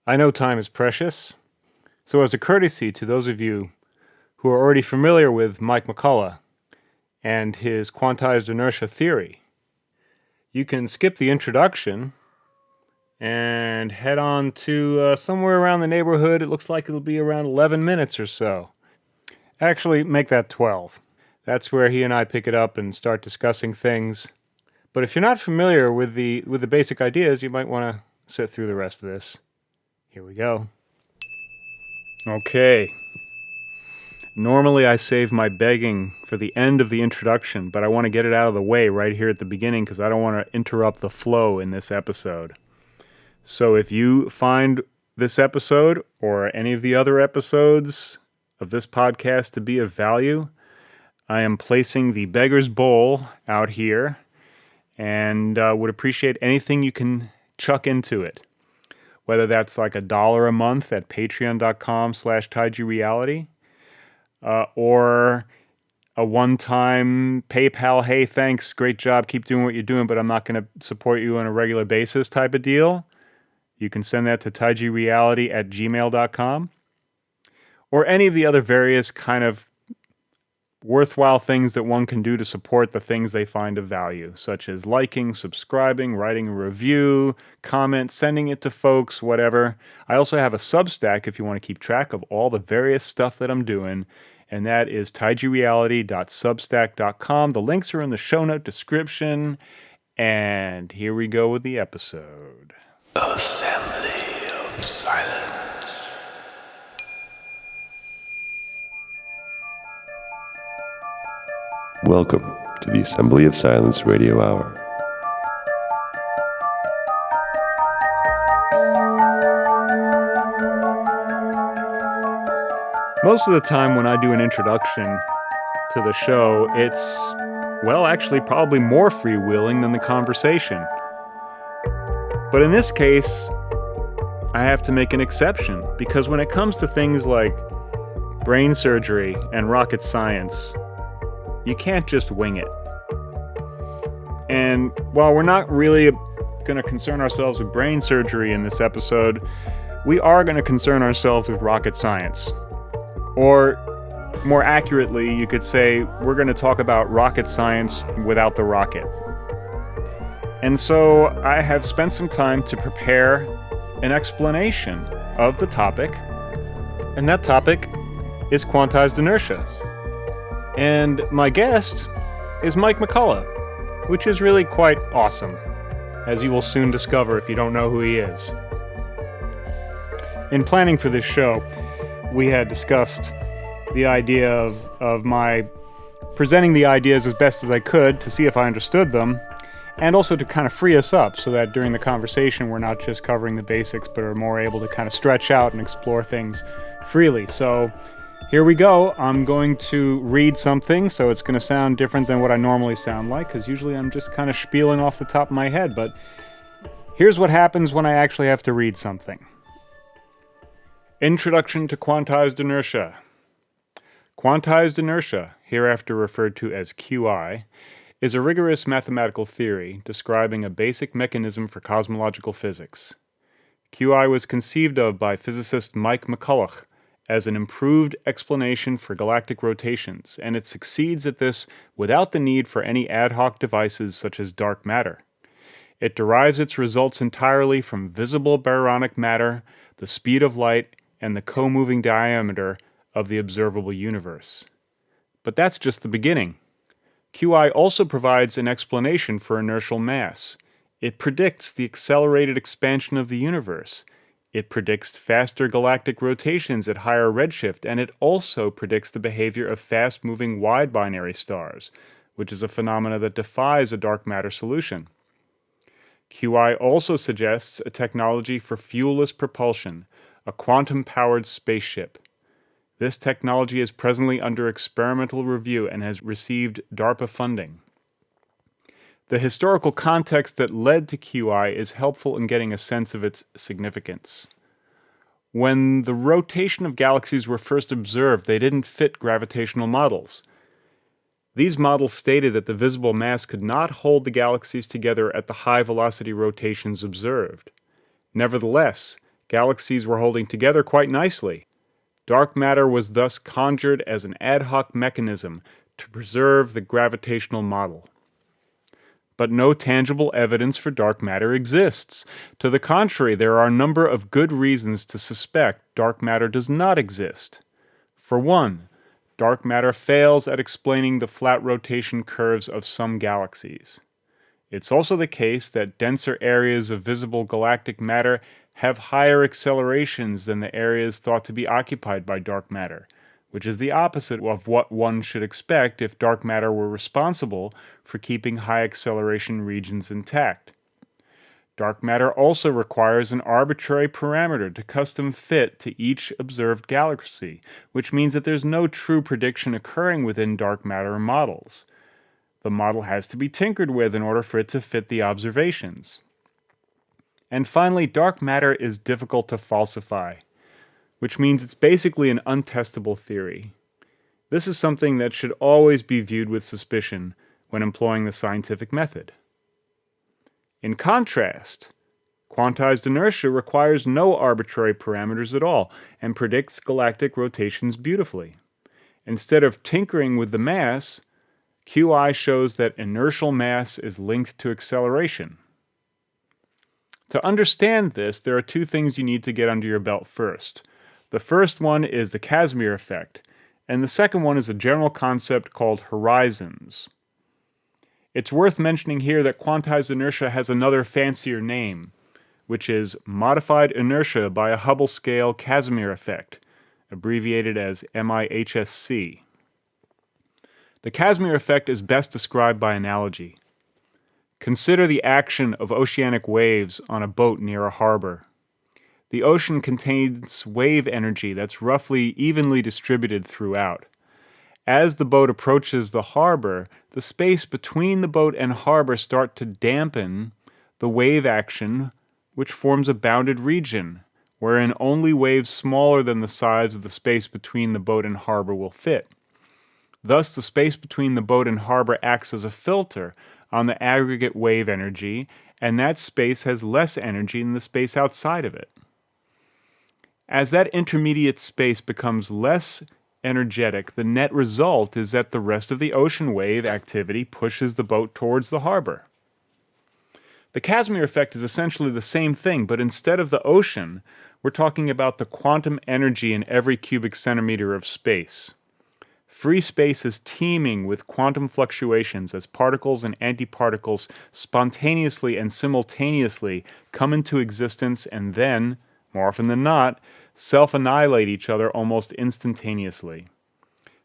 I know time is precious, so as a courtesy to those of you who are already familiar with Mike McCulloch and his quantized inertia theory, you can skip the introduction and head on to somewhere around the neighborhood. It looks like it'll be around 11 minutes or so. Actually, make that 12. That's where he and I pick it up and start discussing things. But if you're not familiar with the basic ideas, you might want to sit through the rest of this. Here we go. Okay. Normally I save my begging for the end of the introduction, but I want to get it out of the way right here at the beginning because I don't want to interrupt the flow in this episode. So if you find this episode or any of the other episodes of this podcast to be of value, I am placing the beggar's bowl out here and would appreciate anything you can chuck into it. Whether that's like $1 a month at patreon.com/TAIJIREALITY or a one-time PayPal, hey, thanks, great job, keep doing what you're doing, but I'm not going to support you on a regular basis type of deal. You can send that to TAIJIREALITY@gmail.com or any of the other various kind of worthwhile things that one can do to support the things they find of value, such as liking, subscribing, writing a review, comment, sending it to folks, whatever. I also have a Substack if you want to keep track of all the various stuff that I'm doing, and that is taijireality.substack.com. The links are in the show note description, and here we go with the episode. Assembly of Silence. Welcome to the Assembly of Silence Radio Hour. Most of the time when I do an introduction to the show, it's, well, actually probably more freewheeling than the conversation. But in this case, I have to make an exception, because when it comes to things like brain surgery and rocket science, you can't just wing it. And while we're not really going to concern ourselves with brain surgery in this episode, we are going to concern ourselves with rocket science. Or, more accurately, you could say we're going to talk about rocket science without the rocket. And so I have spent some time to prepare an explanation of the topic, and that topic is quantized inertia. And my guest is Mike McCulloch, which is really quite awesome, as you will soon discover if you don't know who he is. In planning for this show, we had discussed the idea of my presenting the ideas as best as I could to see if I understood them, and also to kind of free us up so that during the conversation we're not just covering the basics, but are more able to kind of stretch out and explore things freely. So here we go. I'm going to read something, so it's going to sound different than what I normally sound like, because usually I'm just kind of spieling off the top of my head, but here's what happens when I actually have to read something. Introduction to Quantized Inertia. Quantized inertia, hereafter referred to as QI, is a rigorous mathematical theory describing a basic mechanism for cosmological physics. QI was conceived of by physicist Mike McCulloch as an improved explanation for galactic rotations, and it succeeds at this without the need for any ad hoc devices such as dark matter. It derives its results entirely from visible baronic matter, the speed of light, and the co-moving diameter of the observable universe. But that's just the beginning. QI also provides an explanation for inertial mass. It predicts the accelerated expansion of the universe. It predicts faster galactic rotations at higher redshift, and it also predicts the behavior of fast-moving wide binary stars, which is a phenomena that defies a dark matter solution. QI also suggests a technology for fuelless propulsion, a quantum-powered spaceship. This technology is presently under experimental review and has received DARPA funding. The historical context that led to QI is helpful in getting a sense of its significance. When the rotation of galaxies were first observed, they didn't fit gravitational models. These models stated that the visible mass could not hold the galaxies together at the high velocity rotations observed. Nevertheless, Galaxies were holding together quite nicely. Dark matter was thus conjured as an ad hoc mechanism to preserve the gravitational model. But no tangible evidence for dark matter exists. To the contrary, there are a number of good reasons to suspect dark matter does not exist. For one, dark matter fails at explaining the flat rotation curves of some galaxies. It's also the case that denser areas of visible galactic matter have higher accelerations than the areas thought to be occupied by dark matter, which is the opposite of what one should expect if dark matter were responsible for keeping high acceleration regions intact. Dark matter also requires an arbitrary parameter to custom fit to each observed galaxy, which means that there's no true prediction occurring within dark matter models. The model has to be tinkered with in order for it to fit the observations. And finally, dark matter is difficult to falsify, which means it's basically an untestable theory. This is something that should always be viewed with suspicion when employing the scientific method. In contrast, quantized inertia requires no arbitrary parameters at all and predicts galactic rotations beautifully. Instead of tinkering with the mass, QI shows that inertial mass is linked to acceleration. To understand this, there are two things you need to get under your belt first. The first one is the Casimir effect, and the second one is a general concept called horizons. It's worth mentioning here that quantized inertia has another fancier name, which is modified inertia by a Hubble scale Casimir effect, abbreviated as MIHSC. The Casimir effect is best described by analogy. Consider the action of oceanic waves on a boat near a harbor. The ocean contains wave energy that's roughly evenly distributed throughout. As the boat approaches the harbor, the space between the boat and harbor starts to dampen the wave action, which forms a bounded region, wherein only waves smaller than the size of the space between the boat and harbor will fit. Thus, the space between the boat and harbor acts as a filter on the aggregate wave energy, and that space has less energy than the space outside of it. As that intermediate space becomes less energetic, the net result is that the rest of the ocean wave activity pushes the boat towards the harbor. The Casimir effect is essentially the same thing, but instead of the ocean, we're talking about the quantum energy in every cubic centimeter of space. Free space is teeming with quantum fluctuations as particles and antiparticles spontaneously and simultaneously come into existence and then, more often than not, self-annihilate each other almost instantaneously.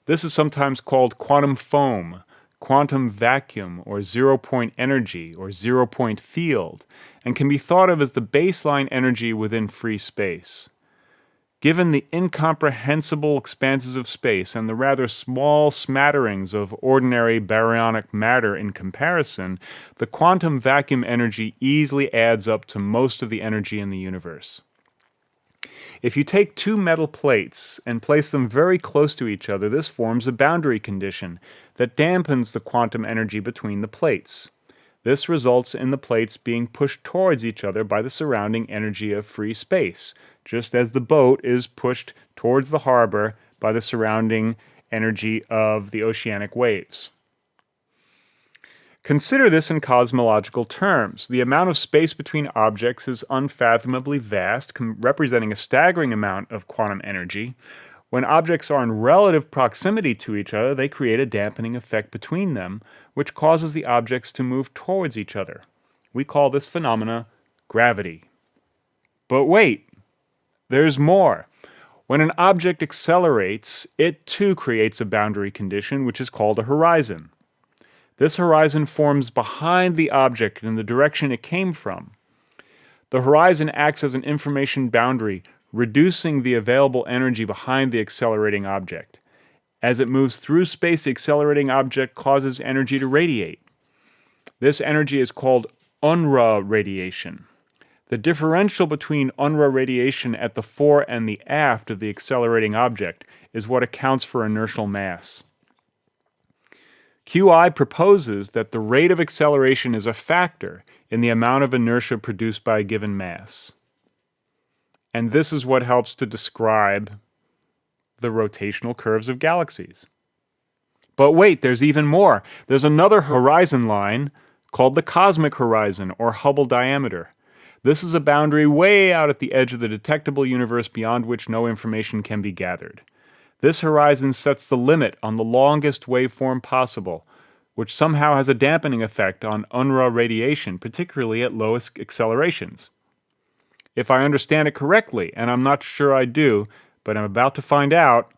This is sometimes called quantum foam, quantum vacuum, or zero-point energy, or zero-point field, and can be thought of as the baseline energy within free space. Given the incomprehensible expanses of space and the rather small smatterings of ordinary baryonic matter in comparison, the quantum vacuum energy easily adds up to most of the energy in the universe. If you take two metal plates and place them very close to each other, this forms a boundary condition that dampens the quantum energy between the plates. This results in the plates being pushed towards each other by the surrounding energy of free space, just as the boat is pushed towards the harbor by the surrounding energy of the oceanic waves. Consider this in cosmological terms. The amount of space between objects is unfathomably vast, representing a staggering amount of quantum energy. When objects are in relative proximity to each other, they create a dampening effect between them, which causes the objects to move towards each other. We call this phenomena gravity. But wait, there's more. When an object accelerates, it too creates a boundary condition, which is called a horizon. This horizon forms behind the object in the direction it came from. The horizon acts as an information boundary, reducing the available energy behind the accelerating object. As it moves through space, the accelerating object causes energy to radiate. This energy is called UNRA radiation. The differential between UNRA radiation at the fore and the aft of the accelerating object is what accounts for inertial mass. QI proposes that the rate of acceleration is a factor in the amount of inertia produced by a given mass. And this is what helps to describe the rotational curves of galaxies. But wait, there's even more. There's another horizon line called the cosmic horizon, or Hubble diameter. This is a boundary way out at the edge of the detectable universe beyond which no information can be gathered. This horizon sets the limit on the longest waveform possible, which somehow has a dampening effect on UNRWA radiation, particularly at lowest accelerations. If I understand it correctly, and I'm not sure I do, but I'm about to find out,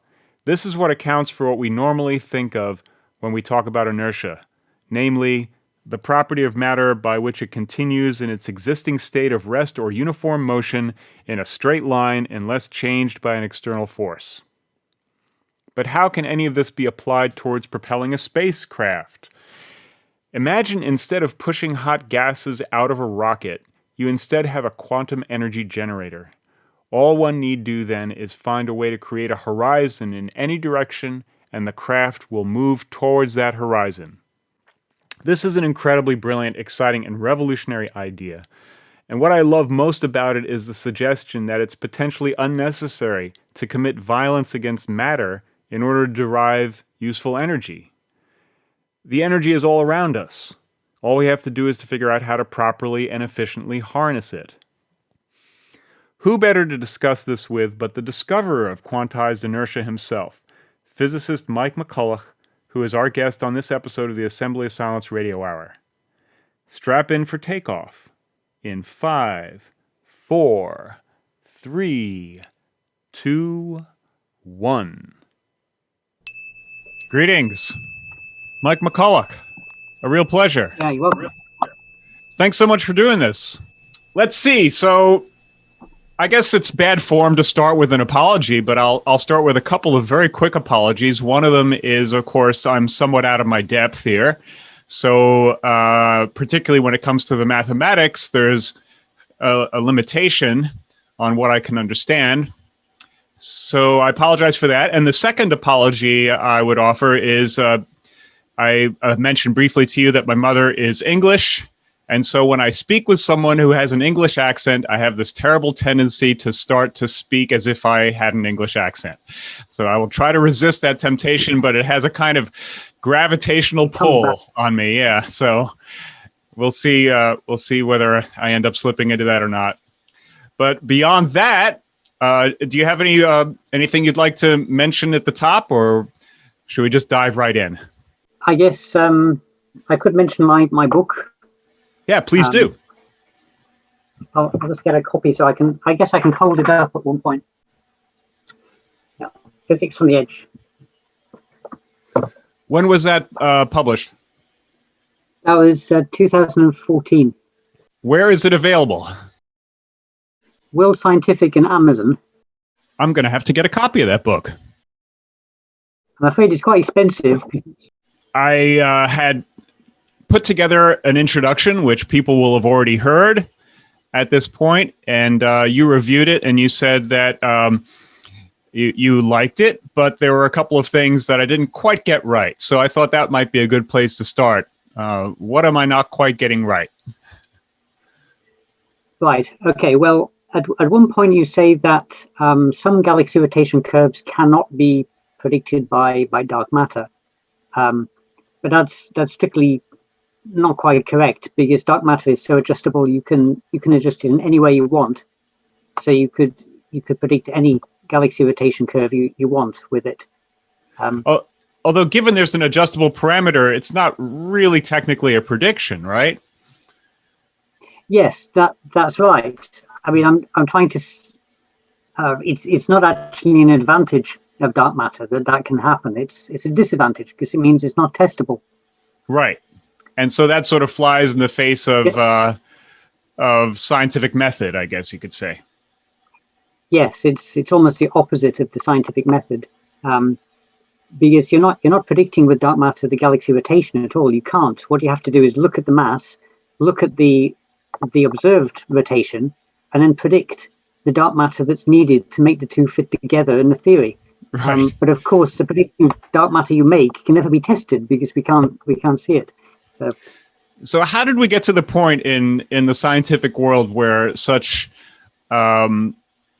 this is what accounts for what we normally think of when we talk about inertia, namely, the property of matter by which it continues in its existing state of rest or uniform motion in a straight line unless changed by an external force. But how can any of this be applied towards propelling a spacecraft? Imagine instead of pushing hot gases out of a rocket, you instead have a quantum energy generator. All one need do then is find a way to create a horizon in any direction, and the craft will move towards that horizon. This is an incredibly brilliant, exciting, and revolutionary idea. And what I love most about it is the suggestion that it's potentially unnecessary to commit violence against matter in order to derive useful energy. The energy is all around us. All we have to do is to figure out how to properly and efficiently harness it. Who better to discuss this with but the discoverer of quantized inertia himself, physicist Mike McCulloch, who is our guest on this episode of the Assembly of Silence Radio Hour. Strap in for takeoff in 5, 4, 3, 2, 1. Greetings, Mike McCulloch. A real pleasure. Yeah, you're welcome. Thanks so much for doing this. Let's see. So I guess it's bad form to start with an apology, but I'll start with a couple of very quick apologies. One of them is, of course, I'm somewhat out of my depth here. So particularly when it comes to the mathematics, there's a limitation on what I can understand. So I apologize for that. And the second apology I would offer is I mentioned briefly to you that my mother is English. And so when I speak with someone who has an English accent, I have this terrible tendency to start to speak as if I had an English accent. So I will try to resist that temptation, but it has a kind of gravitational pull on me. Yeah. So we'll see whether I end up slipping into that or not. But beyond that, do you have anything you'd like to mention at the top, or should we just dive right in? I guess I could mention my book. Yeah, please do. I'll just get a copy so I guess I can hold it up at one point. Yeah, Physics from the Edge. When was that published? That was 2014. Where is it available? World Scientific and Amazon. I'm going to have to get a copy of that book. I'm afraid it's quite expensive. I had put together an introduction, which people will have already heard at this point, and you reviewed it, and you said that you liked it, but there were a couple of things that I didn't quite get right. So I thought that might be a good place to start. What am I not quite getting right? Right. Okay. Well, at one point you say that some galaxy rotation curves cannot be predicted by dark matter, but that's strictly not quite correct, because dark matter is so adjustable. You can adjust it in any way you want. So you could predict any galaxy rotation curve you want with it. Although given there's an adjustable parameter, it's not really technically a prediction, right? Yes, that's right. I mean, I'm trying to. It's not actually an advantage of dark matter that can happen. It's a disadvantage because it means it's not testable. Right, and so that sort of flies in the face of scientific method, I guess you could say. Yes, it's almost the opposite of the scientific method, because you're not predicting with dark matter the galaxy rotation at all. You can't. What you have to do is look at the mass, look at the observed rotation, and then predict the dark matter that's needed to make the two fit together in the theory. Right. But of course, the predicted dark matter you make can never be tested because we can't see it. So how did we get to the point in the scientific world where such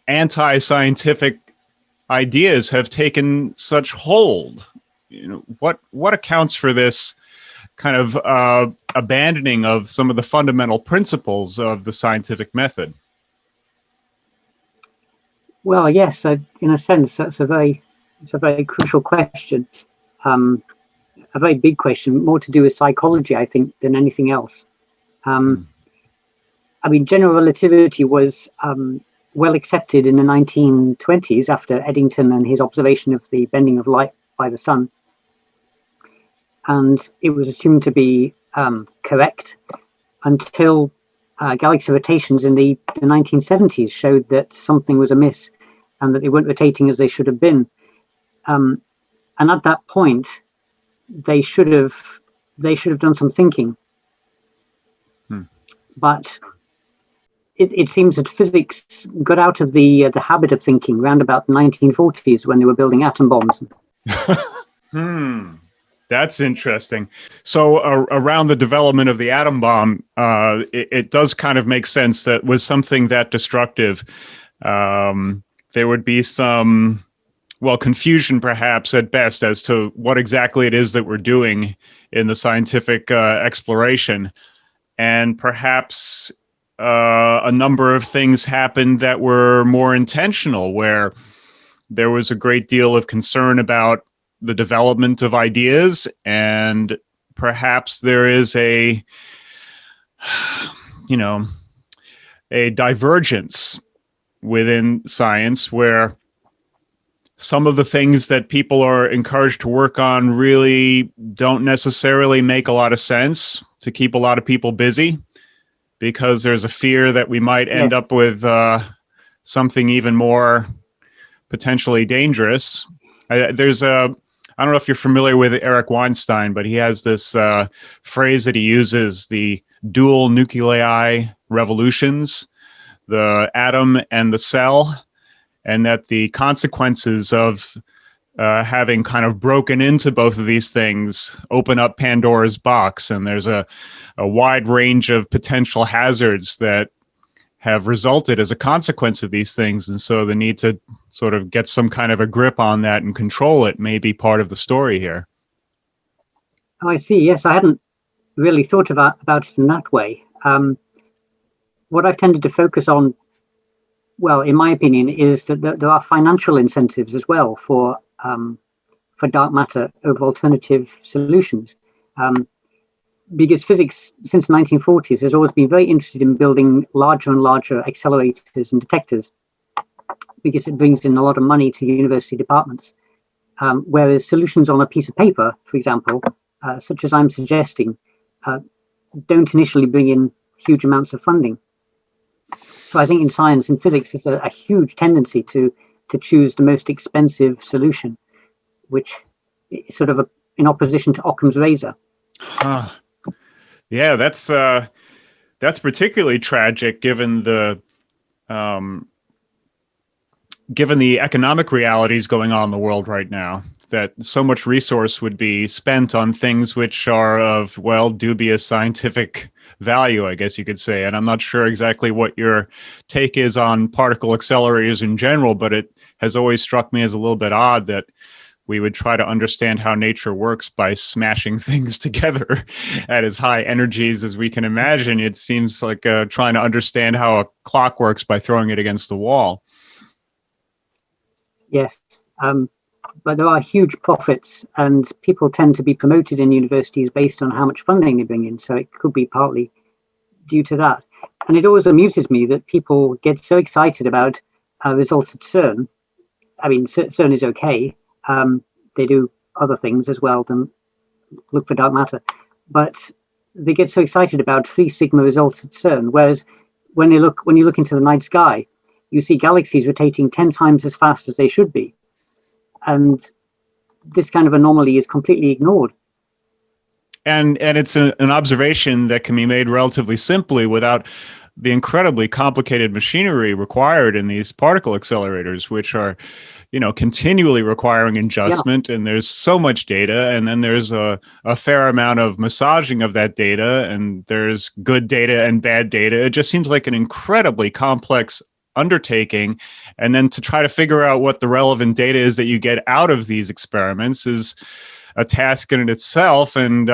anti-scientific ideas have taken such hold. What accounts for this kind of abandoning of some of the fundamental principles of the scientific method? Well, yes, in a sense, it's a very crucial question, a very big question, more to do with psychology, I think, than anything else. I mean, general relativity was well accepted in the 1920s after Eddington and his observation of the bending of light by the sun. And it was assumed to be correct until galaxy rotations in the 1970s showed that something was amiss and that they weren't rotating as they should have been. And at that point, they should have done some thinking. But it seems that physics got out of the habit of thinking around about the 1940s when they were building atom bombs. That's interesting. So around the development of the atom bomb, it does kind of make sense that with something that destructive, there would be some, confusion perhaps at best as to what exactly it is that we're doing in the scientific exploration. And perhaps a number of things happened that were more intentional, where there was a great deal of concern about the development of ideas, and perhaps there is a divergence within science where some of the things that people are encouraged to work on really don't necessarily make a lot of sense to keep a lot of people busy, because there's a fear that we might end up with something even more potentially dangerous. I don't know if you're familiar with Eric Weinstein, but he has this phrase that he uses, the dual nuclei revolutions, the atom and the cell, and that the consequences of having kind of broken into both of these things open up Pandora's box, and there's a wide range of potential hazards that have resulted as a consequence of these things. And so the need to sort of get some kind of a grip on that and control it may be part of the story here. Oh, I see. Yes, I hadn't really thought about it in that way. What I've tended to focus on, well, in my opinion, is that there are financial incentives as well for dark matter over alternative solutions. Because physics, since the 1940s, has always been very interested in building larger and larger accelerators and detectors, because it brings in a lot of money to university departments. Whereas solutions on a piece of paper, for example, such as I'm suggesting, don't initially bring in huge amounts of funding. So I think in science and physics, there's a huge tendency to choose the most expensive solution, which is sort of in opposition to Occam's razor. Yeah, that's particularly tragic given the economic realities going on in the world right now, that so much resource would be spent on things which are of, dubious scientific value, I guess you could say. And I'm not sure exactly what your take is on particle accelerators in general, but it has always struck me as a little bit odd that we would try to understand how nature works by smashing things together at as high energies as we can imagine. It seems like trying to understand how a clock works by throwing it against the wall. Yes, but there are huge profits, and people tend to be promoted in universities based on how much funding they bring in. So it could be partly due to that. And it always amuses me that people get so excited about results at CERN. I mean, CERN is okay. They do other things as well than look for dark matter, but they get so excited about 3 sigma results at CERN. Whereas when you look into the night sky, you see galaxies rotating 10 times as fast as they should be, and this kind of anomaly is completely ignored. And it's an observation that can be made relatively simply without the incredibly complicated machinery required in these particle accelerators, which are, continually requiring adjustment. And there's so much data, and then there's a fair amount of massaging of that data, and there's good data and bad data. It just seems like an incredibly complex undertaking. And then to try to figure out what the relevant data is that you get out of these experiments is a task in itself. And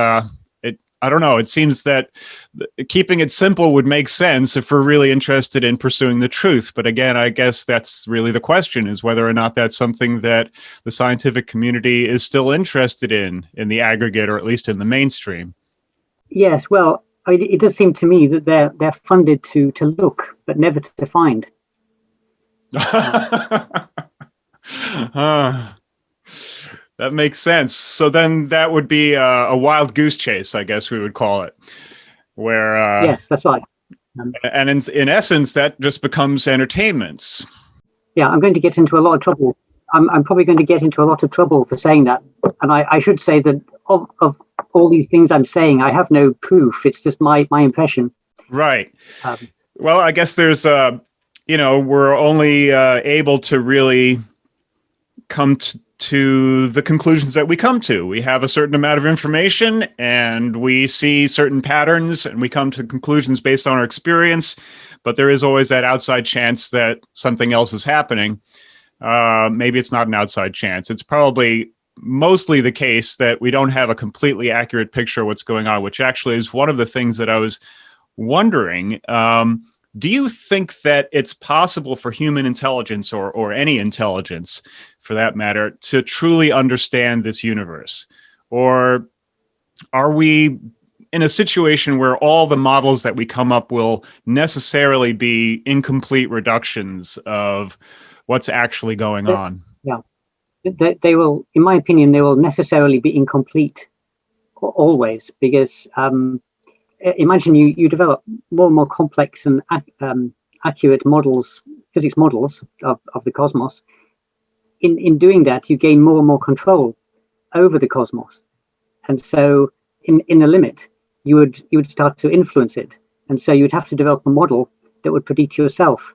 I don't know, it seems that keeping it simple would make sense if we're really interested in pursuing the truth. But again, I guess that's really the question, is whether or not that's something that the scientific community is still interested in the aggregate, or at least in the mainstream. Yes, well, it does seem to me that they're funded to look, but never to find. That makes sense. So then that would be a wild goose chase, I guess we would call it. Where yes, that's right. And in essence, that just becomes entertainments. Yeah, I'm going to get into a lot of trouble. I'm probably going to get into a lot of trouble for saying that. And I should say that of all these things I'm saying, I have no proof. It's just my impression. Right. Well, I guess there's, we're only able to really come to the conclusions that we come to. We have a certain amount of information and we see certain patterns and we come to conclusions based on our experience, but there is always that outside chance that something else is happening. Maybe it's not an outside chance. It's probably mostly the case that we don't have a completely accurate picture of what's going on, which actually is one of the things that I was wondering. Do you think that it's possible for human intelligence, or any intelligence for that matter, to truly understand this universe? Or are we in a situation where all the models that we come up will necessarily be incomplete reductions of what's actually going on? Yeah, they will, in my opinion, they will necessarily be incomplete always, because imagine you develop more and more complex and accurate models, physics models of the cosmos. In doing that, you gain more and more control over the cosmos, and so in the limit, you would start to influence it, and so you'd have to develop a model that would predict yourself.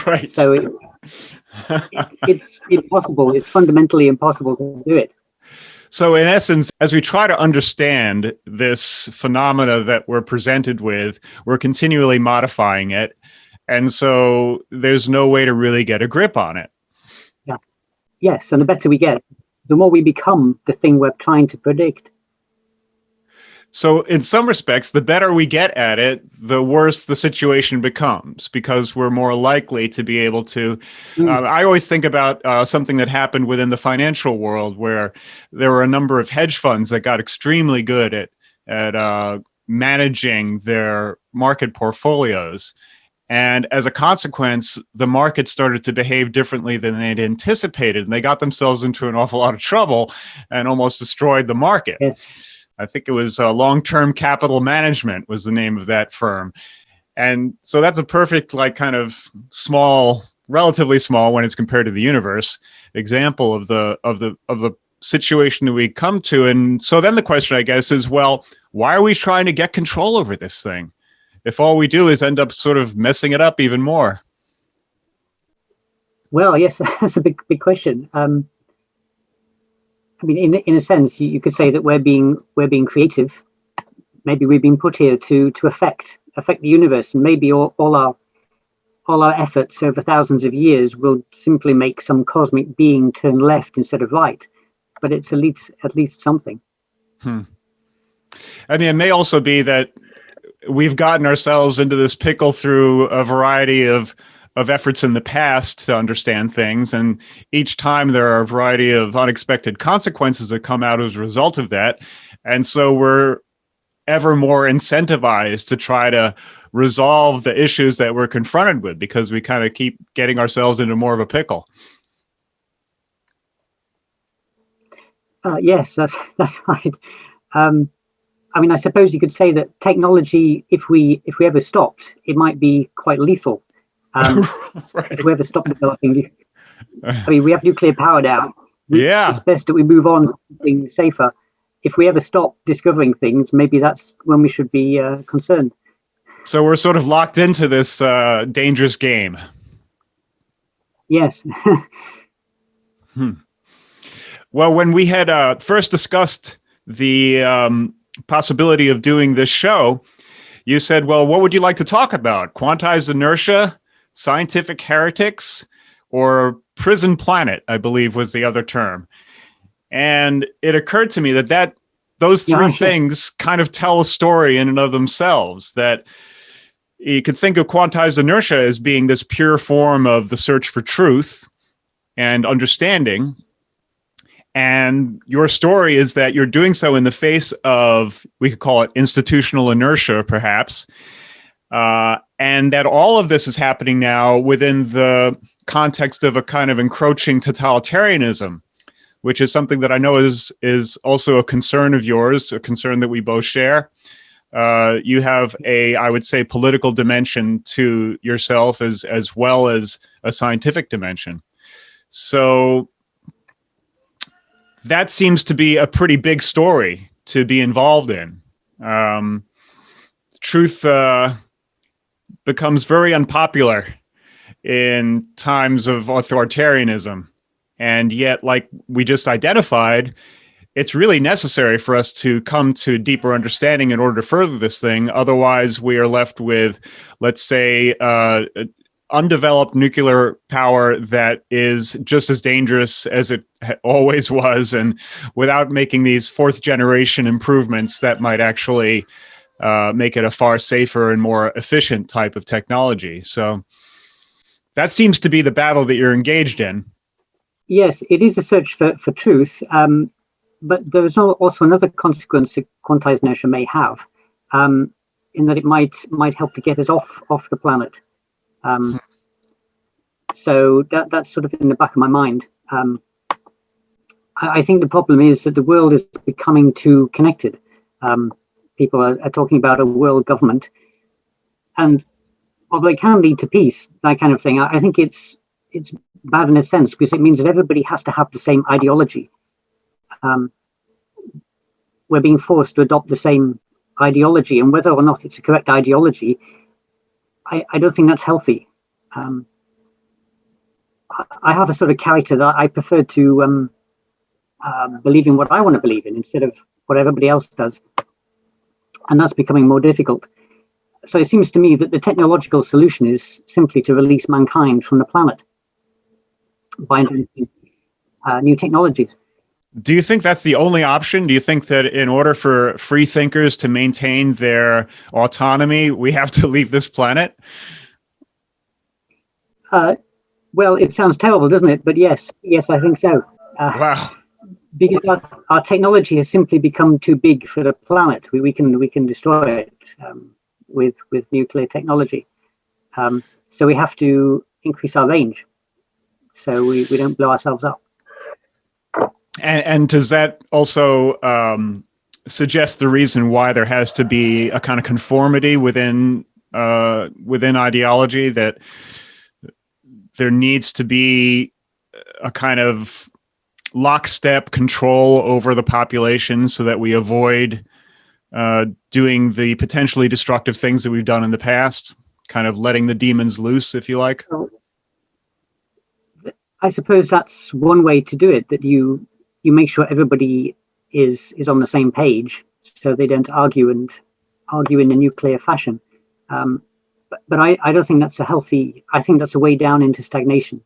Right. So it's impossible. It's fundamentally impossible to do it. So in essence, as we try to understand this phenomena that we're presented with, we're continually modifying it. And so there's no way to really get a grip on it. Yeah. Yes. And the better we get, the more we become the thing we're trying to predict. So in some respects, the better we get at it, the worse the situation becomes, because we're more likely to be able to. I always think about something that happened within the financial world, where there were a number of hedge funds that got extremely good at managing their market portfolios. And as a consequence, the market started to behave differently than they'd anticipated. And they got themselves into an awful lot of trouble and almost destroyed the market. Yes. I think it was Long-Term Capital Management was the name of that firm. And so that's a perfect, kind of small, relatively small when it's compared to the universe, example of the situation that we come to. And so then the question, I guess, is, well, why are we trying to get control over this thing if all we do is end up sort of messing it up even more? Well, yes, that's a big question. I mean, in a sense, you could say that we're being creative. Maybe we've been put here to affect the universe, and maybe all our efforts over thousands of years will simply make some cosmic being turn left instead of right. But it's at least something. I mean, it may also be that we've gotten ourselves into this pickle through a variety of efforts in the past to understand things. And each time there are a variety of unexpected consequences that come out as a result of that. And so we're ever more incentivized to try to resolve the issues that we're confronted with, because we kind of keep getting ourselves into more of a pickle. Yes, that's right. I mean, I suppose you could say that technology, if we ever stopped, it might be quite lethal. Right. If we ever stop developing, I mean, we have nuclear power now. Yeah. It's best that we move on to something safer. If we ever stop discovering things, maybe that's when we should be concerned. So we're sort of locked into this dangerous game. Yes. Well, when we had first discussed the possibility of doing this show, you said, well, what would you like to talk about? Quantized inertia, scientific heretics, or prison planet, I believe was the other term. And it occurred to me that those three things kind of tell a story in and of themselves, that you could think of quantized inertia as being this pure form of the search for truth and understanding. And your story is that you're doing so in the face of, we could call it institutional inertia, perhaps, and that all of this is happening now within the context of a kind of encroaching totalitarianism, which is something that I know is also a concern of yours, a concern that we both share. You have I would say, political dimension to yourself as well as a scientific dimension. So that seems to be a pretty big story to be involved in. Truth becomes very unpopular in times of authoritarianism. And yet, like we just identified, it's really necessary for us to come to deeper understanding in order to further this thing. Otherwise, we are left with, let's say, undeveloped nuclear power that is just as dangerous as it always was, and without making these fourth generation improvements that might actually make it a far safer and more efficient type of technology. So that seems to be the battle that you're engaged in. Yes, it is a search for truth, but there is also another consequence that quantized inertia may have, in that it might help to get us off the planet. So that's sort of in the back of my mind. I think the problem is that the world is becoming too connected. People are talking about a world government, and although it can lead to peace, that kind of thing, I think it's bad in a sense, because it means that everybody has to have the same ideology. We're being forced to adopt the same ideology, and whether or not it's a correct ideology, I don't think that's healthy. I have a sort of character that I prefer to believe in what I want to believe in instead of what everybody else does, and that's becoming more difficult. So it seems to me that the technological solution is simply to release mankind from the planet by inventing new technologies. Do you think that's the only option? Do you think that in order for free thinkers to maintain their autonomy, we have to leave this planet? Well, it sounds terrible, doesn't it? But yes, I think so. Wow. Because our technology has simply become too big for the planet. We can destroy it with nuclear technology. So we have to increase our range so we don't blow ourselves up. And does that also suggest the reason why there has to be a kind of conformity within ideology, that there needs to be a kind of lockstep control over the population so that we avoid doing the potentially destructive things that we've done in the past, kind of letting the demons loose, if you like? I suppose that's one way to do it, that you make sure everybody is on the same page so they don't argue in a nuclear fashion. But I don't think that's a healthy, I think that's a way down into stagnation.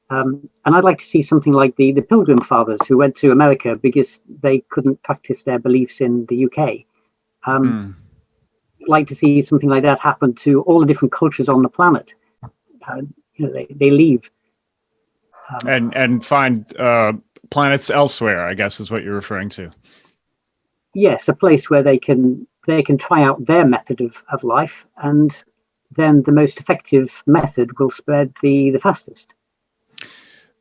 And I'd like to see something like the Pilgrim Fathers, who went to America because they couldn't practice their beliefs in the UK. I'd like to see something like that happen to all the different cultures on the planet. They leave. And find planets elsewhere, I guess is what you're referring to. Yes, a place where they can try out their method of life, and then the most effective method will spread the fastest.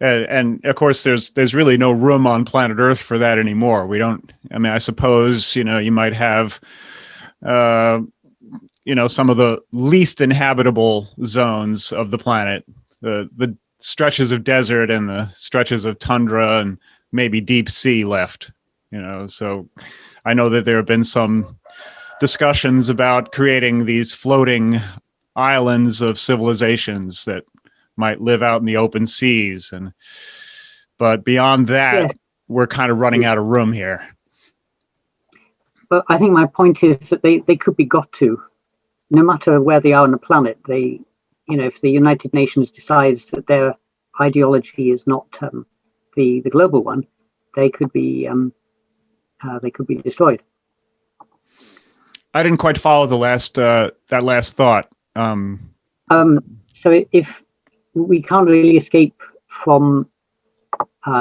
And of course, there's really no room on planet Earth for that anymore. We don't. I mean, I suppose you might have, some of the least inhabitable zones of the planet, the stretches of desert and the stretches of tundra and maybe deep sea left. So I know that there have been some discussions about creating these floating islands of civilizations that might live out in the open seas, but beyond that, yes, we're kind of running out of room here. But I think my point is that they could be got to, no matter where they are on the planet. They if the United Nations decides that their ideology is not the global one, they could be destroyed. I didn't quite follow the last that last thought. So if we can't really escape from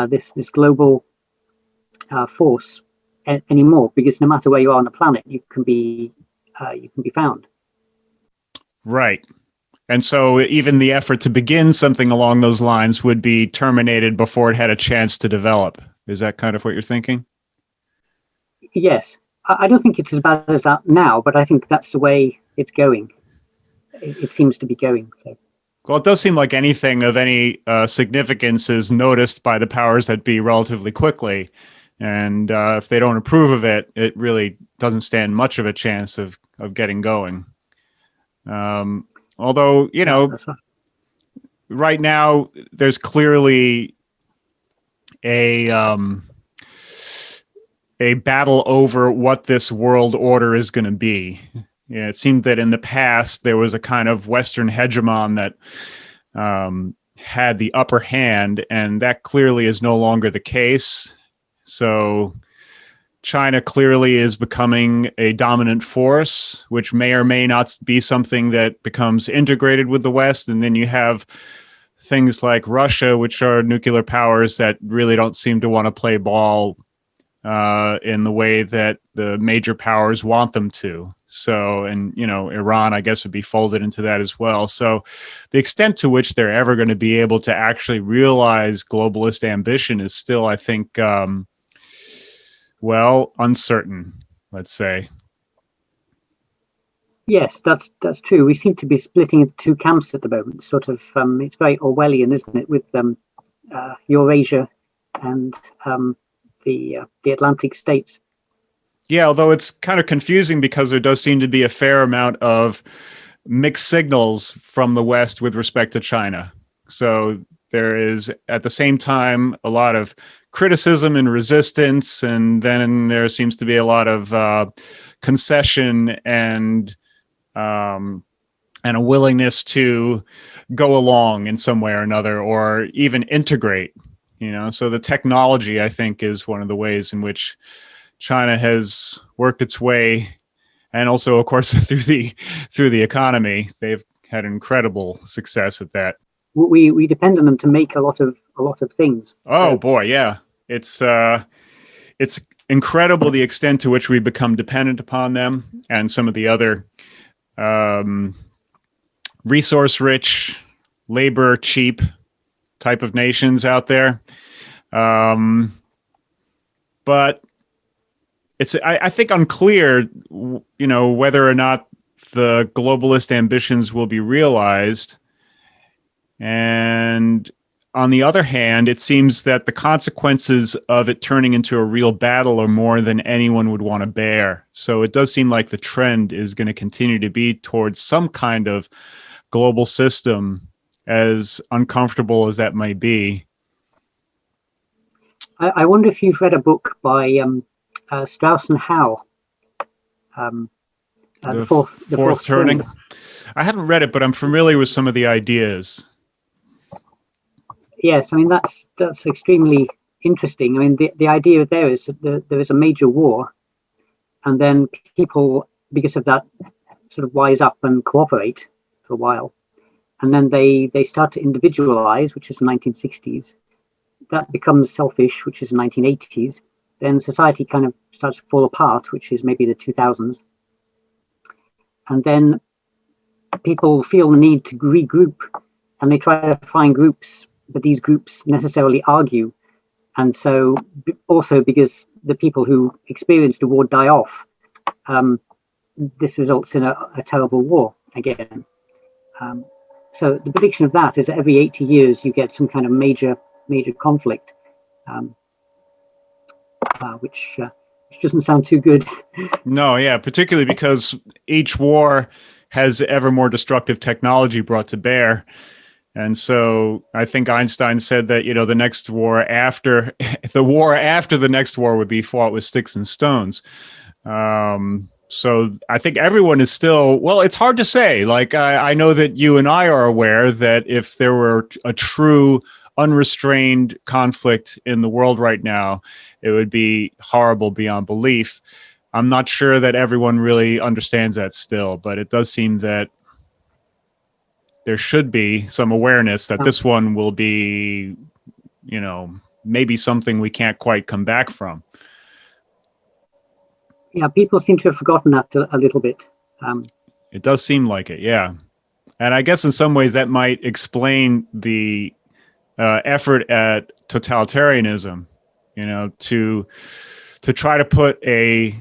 this global force anymore, because no matter where you are on the planet, you can be found. Right. And so even the effort to begin something along those lines would be terminated before it had a chance to develop. Is that kind of what you're thinking? Yes. I don't think it's as bad as that now, but I think that's the way it's going. It seems to be going. So. Well, it does seem like anything of any significance is noticed by the powers that be relatively quickly. And if they don't approve of it, it really doesn't stand much of a chance of getting going. Although, right now, there's clearly a battle over what this world order is going to be. Yeah, it seemed that in the past, there was a kind of Western hegemon that had the upper hand, and that clearly is no longer the case. So China clearly is becoming a dominant force, which may or may not be something that becomes integrated with the West. And then you have things like Russia, which are nuclear powers that really don't seem to want to play ball in the way that the major powers want them to. So, and, Iran, I guess, would be folded into that as well. So the extent to which they're ever going to be able to actually realize globalist ambition is still, I think, uncertain, let's say. Yes, that's true. We seem to be splitting into two camps at the moment. Sort of, it's very Orwellian, isn't it, with Eurasia and the Atlantic states. Yeah, although it's kind of confusing because there does seem to be a fair amount of mixed signals from the West with respect to China. So there is, at the same time, a lot of criticism and resistance, and then there seems to be a lot of concession and a willingness to go along in some way or another, or even integrate. So the technology, I think, is one of the ways in which China has worked its way, and also, of course, through the economy. They've had incredible success at that. We depend on them to make a lot of things. Oh boy, yeah, it's incredible the extent to which we become dependent upon them, and some of the other resource-rich, labor-cheap type of nations out there. But it's, I think, unclear, whether or not the globalist ambitions will be realized. And on the other hand, it seems that the consequences of it turning into a real battle are more than anyone would want to bear. So it does seem like the trend is going to continue to be towards some kind of global system, as uncomfortable as that might be. I wonder if you've read a book by Strauss and Howe. The fourth turning. I haven't read it, but I'm familiar with some of the ideas. Yes, I mean that's extremely interesting. I mean the idea there is that there is a major war, and then people, because of that, sort of wise up and cooperate for a while, and then they start to individualize, which is the 1960s. That becomes selfish, which is the 1980s. Then society kind of starts to fall apart, which is maybe the 2000s. And then people feel the need to regroup, and they try to find groups, but these groups necessarily argue. And so also because the people who experience the war die off, this results in a terrible war again. So the prediction of that is that every 80 years you get some kind of major conflict, which doesn't sound too good. No, yeah, particularly because each war has ever more destructive technology brought to bear. And so I think Einstein said that, the next war the next war would be fought with sticks and stones. So I think everyone is still, well, it's hard to say. Like, I know that you and I are aware that if there were a true unrestrained conflict in the world right now, it would be horrible beyond belief. I'm not sure that everyone really understands that still, but it does seem that there should be some awareness that this one will be, you know, maybe something we can't quite come back from. Yeah, people seem to have forgotten that a little bit. It does seem like it, yeah. And I guess in some ways that might explain the effort at totalitarianism, you know, to try to put a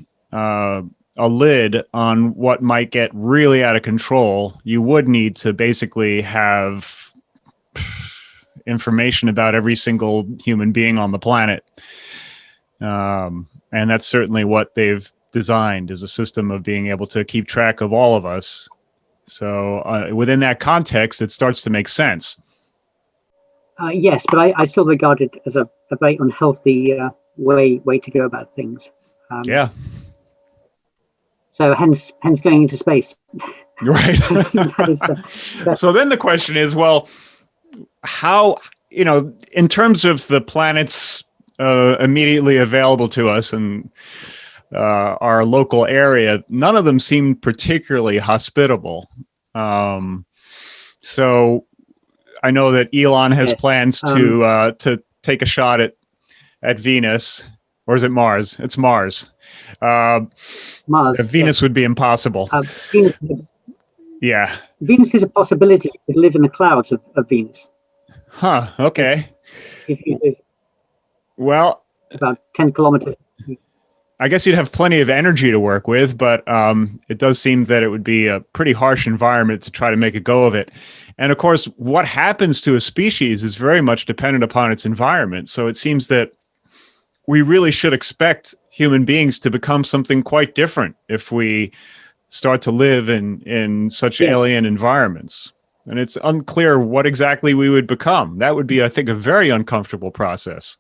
lid on what might get really out of control. You would need to basically have information about every single human being on the planet. And that's certainly what they've designed, is a system of being able to keep track of all of us. So within that context, it starts to make sense. Yes, but I still regard it as a very unhealthy way to go about things. Yeah. So hence going into space. Right. So then the question is, well, how, you know, in terms of the planets immediately available to us and our local area, none of them seem particularly hospitable. So I know that Elon has plans to take a shot at Venus, or is it Mars? It's Mars. Mars. Venus would be impossible. Venus, yeah. Venus is a possibility. You could live in the clouds of Venus. Huh. Okay. If you live well, about 10 kilometers. I guess you'd have plenty of energy to work with, but it does seem that it would be a pretty harsh environment to try to make a go of it. And of course, what happens to a species is very much dependent upon its environment. So it seems that we really should expect human beings to become something quite different if we start to live in such alien environments. And it's unclear what exactly we would become. That would be, I think, a very uncomfortable process.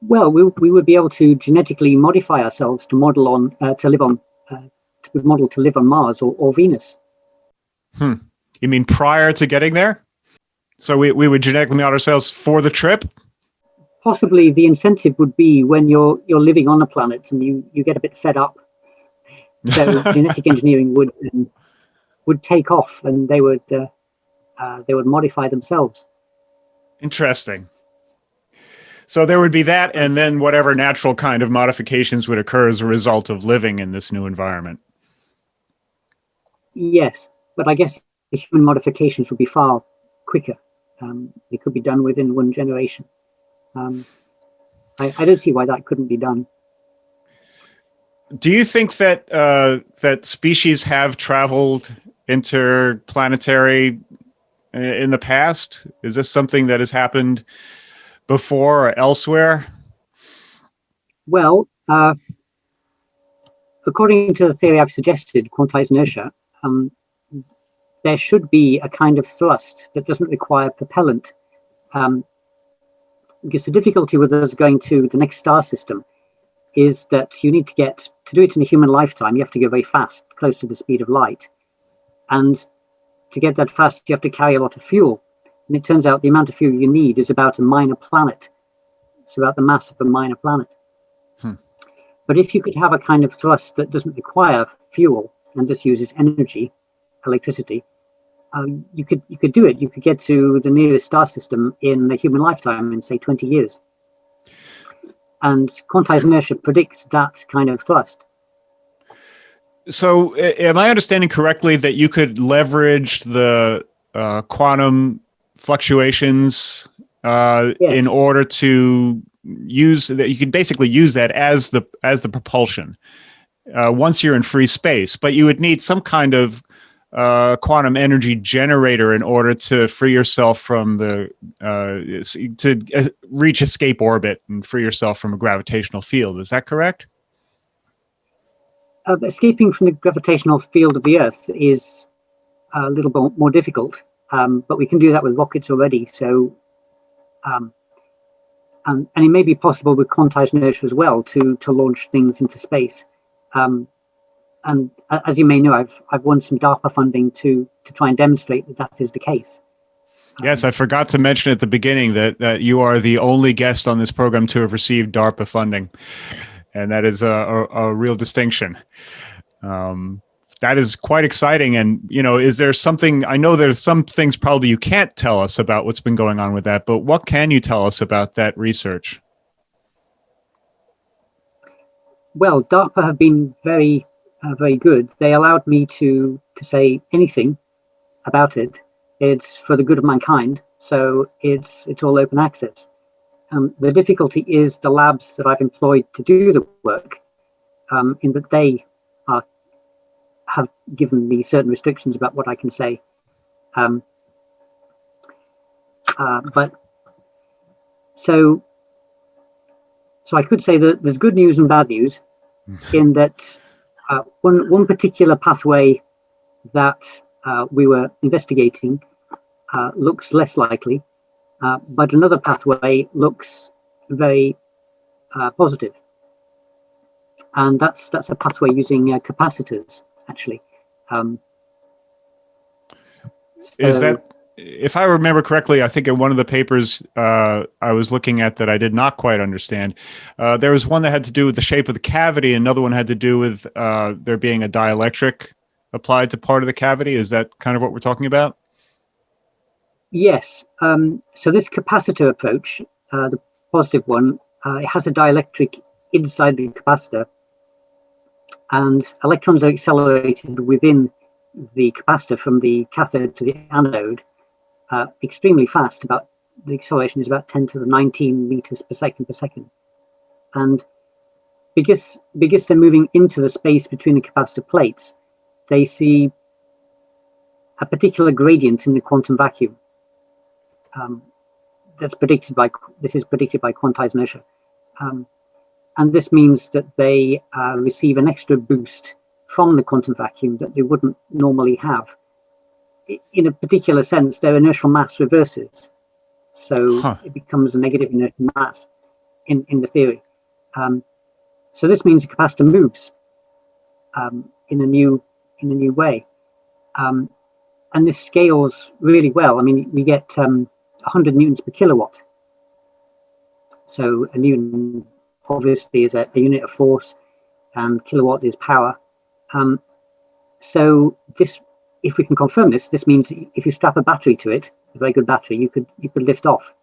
Well, we would be able to genetically modify ourselves to model on to live on Mars or Venus. You mean prior to getting there? So we would genetically modify ourselves for the trip? Possibly the incentive would be when you're living on a planet and you get a bit fed up. So genetic engineering would take off, and they would modify themselves. Interesting. So there would be that, and then whatever natural kind of modifications would occur as a result of living in this new environment. Yes, but I guess the human modifications would be far quicker. They could be done within one generation. I don't see why that couldn't be done. Do you think that that species have traveled interplanetary in the past? Is this something that has happened before or elsewhere? Well, according to the theory I've suggested, quantized inertia, there should be a kind of thrust that doesn't require propellant. Because the difficulty with us going to the next star system is that you need to do it in a human lifetime, you have to go very fast, close to the speed of light. And to get that fast, you have to carry a lot of fuel. And it turns out the amount of fuel you need is about a minor planet. It's about the mass of a minor planet. But if you could have a kind of thrust that doesn't require fuel and just uses energy, electricity, you could do it. You could get to the nearest star system in a human lifetime in, say, 20 years. And quantized inertia predicts that kind of thrust. So am I understanding correctly that you could leverage the quantum fluctuations in order to use that? You could basically use that as the propulsion once you're in free space, but you would need some kind of quantum energy generator in order to free yourself from to reach escape orbit and free yourself from a gravitational field. Is that correct? Escaping from the gravitational field of the Earth is a little more difficult, but we can do that with rockets already. So, and it may be possible with quantized inertia as well to launch things into space. And as you may know, I've won some DARPA funding to try and demonstrate that is the case. Yes, I forgot to mention at the beginning that you are the only guest on this program to have received DARPA funding, and that is a real distinction. That is quite exciting. And, is there something, I know there's some things probably you can't tell us about what's been going on with that, but what can you tell us about that research? Well, DARPA have been very good. They allowed me to say anything about it. It's for the good of mankind, so it's all open access. The difficulty is the labs that I've employed to do the work, in that they have given me certain restrictions about what I can say. But so I could say that there's good news and bad news, in that one particular pathway that we were investigating looks less likely, but another pathway looks very positive, and that's a pathway using capacitors, actually. Is that, if I remember correctly, I think in one of the papers I was looking at that I did not quite understand, there was one that had to do with the shape of the cavity, another one had to do with there being a dielectric applied to part of the cavity. Is that kind of what we're talking about? Yes. So this capacitor approach, the positive one, it has a dielectric inside the capacitor, and electrons are accelerated within the capacitor from the cathode to the anode extremely fast. The acceleration is about 10 to the 19 meters per second. And because they're moving into the space between the capacitor plates, they see a particular gradient in the quantum vacuum. This is predicted by quantized inertia. And this means that they receive an extra boost from the quantum vacuum that they wouldn't normally have. In a particular sense, their inertial mass reverses. So it becomes a negative inertial mass in the theory. So this means the capacitor moves in a new way. And this scales really well. I mean, we get 100 newtons per kilowatt. So a newton obviously is a unit of force, and kilowatt is power. So this, if we can confirm this means if you strap a battery to it, a very good battery, you could lift off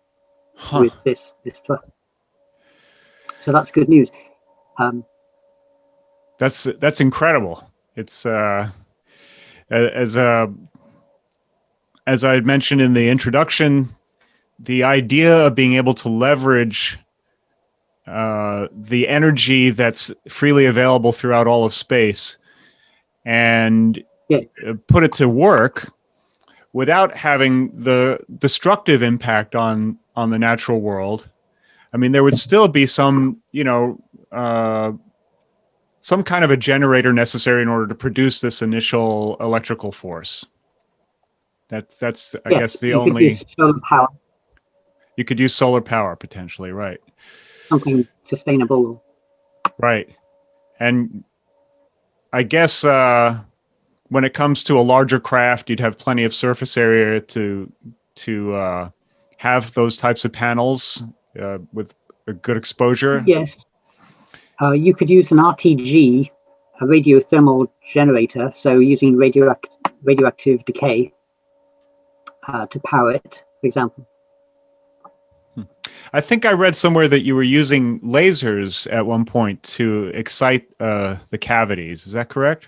with this thrust. So that's good news. That's incredible. It's as I had mentioned in the introduction, the idea of being able to leverage the energy that's freely available throughout all of space and put it to work without having the destructive impact on the natural world. I mean, there would still be some, some kind of a generator necessary in order to produce this initial electrical force. That's I guess the only. Solar power. You could use solar power potentially, right? Something sustainable. Right. And I guess when it comes to a larger craft, you'd have plenty of surface area to have those types of panels with a good exposure. Yes. You could use an RTG, a radiothermal generator, so using radioactive decay to power it, for example. I think I read somewhere that you were using lasers at one point to excite the cavities. Is that correct?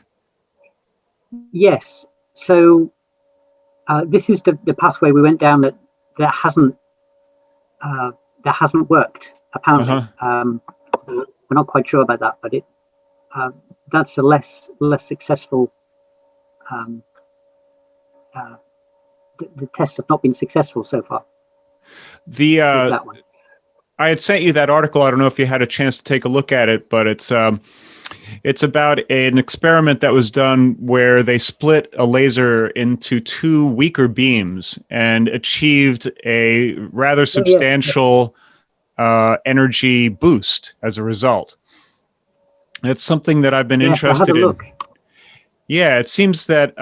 Yes. So this is the pathway we went down that hasn't worked, apparently. We're not quite sure about that, but that's a less successful. The tests have not been successful so far. That one. I had sent you that article. I don't know if you had a chance to take a look at it, but it's about an experiment that was done where they split a laser into two weaker beams and achieved a rather substantial energy boost as a result. It's something that I've been interested in. Yeah, it seems that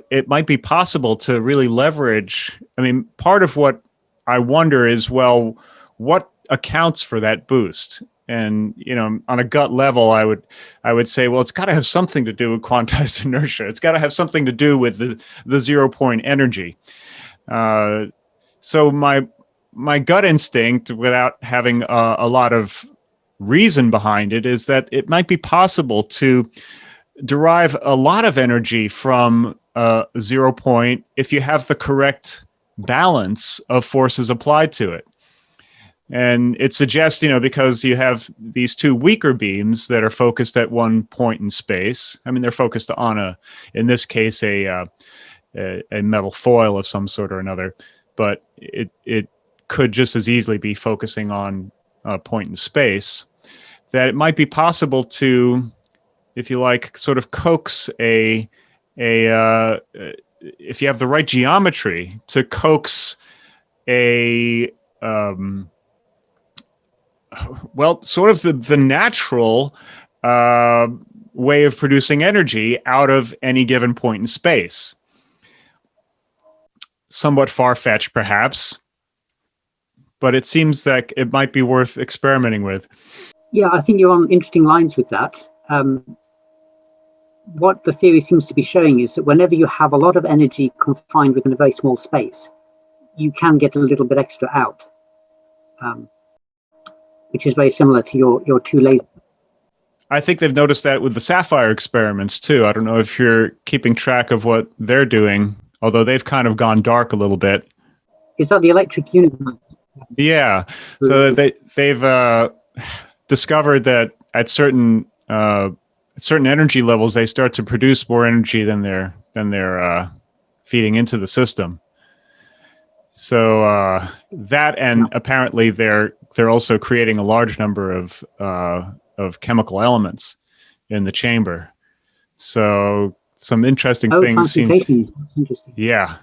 it might be possible to really leverage. I mean, part of what I wonder is, well, what accounts for that boost? And on a gut level, I would say, well, it's got to have something to do with quantized inertia. It's got to have something to do with the 0 point energy. So my gut instinct, without having a lot of reason behind it, is that it might be possible to derive a lot of energy from 0 point if you have the correct balance of forces applied to it. And it suggests, because you have these two weaker beams that are focused at one point in space. I mean, they're focused on in this case, a metal foil of some sort or another, but it could just as easily be focusing on a point in space. That it might be possible to, if you like, sort of coax if you have the right geometry, to coax sort of the natural way of producing energy out of any given point in space. Somewhat far-fetched, perhaps, but it seems that it might be worth experimenting with. Yeah, I think you're on interesting lines with that. What the theory seems to be showing is that whenever you have a lot of energy confined within a very small space, you can get a little bit extra out, which is very similar to your two lasers. I think they've noticed that with the Sapphire experiments too. I don't know if you're keeping track of what they're doing, although they've kind of gone dark a little bit. Is that the electric universe? Yeah. So they've discovered that at certain energy levels, they start to produce more energy than they're feeding into the system. So that, and apparently they're also creating a large number of chemical elements in the chamber. So some interesting things seem. That's interesting. Yeah.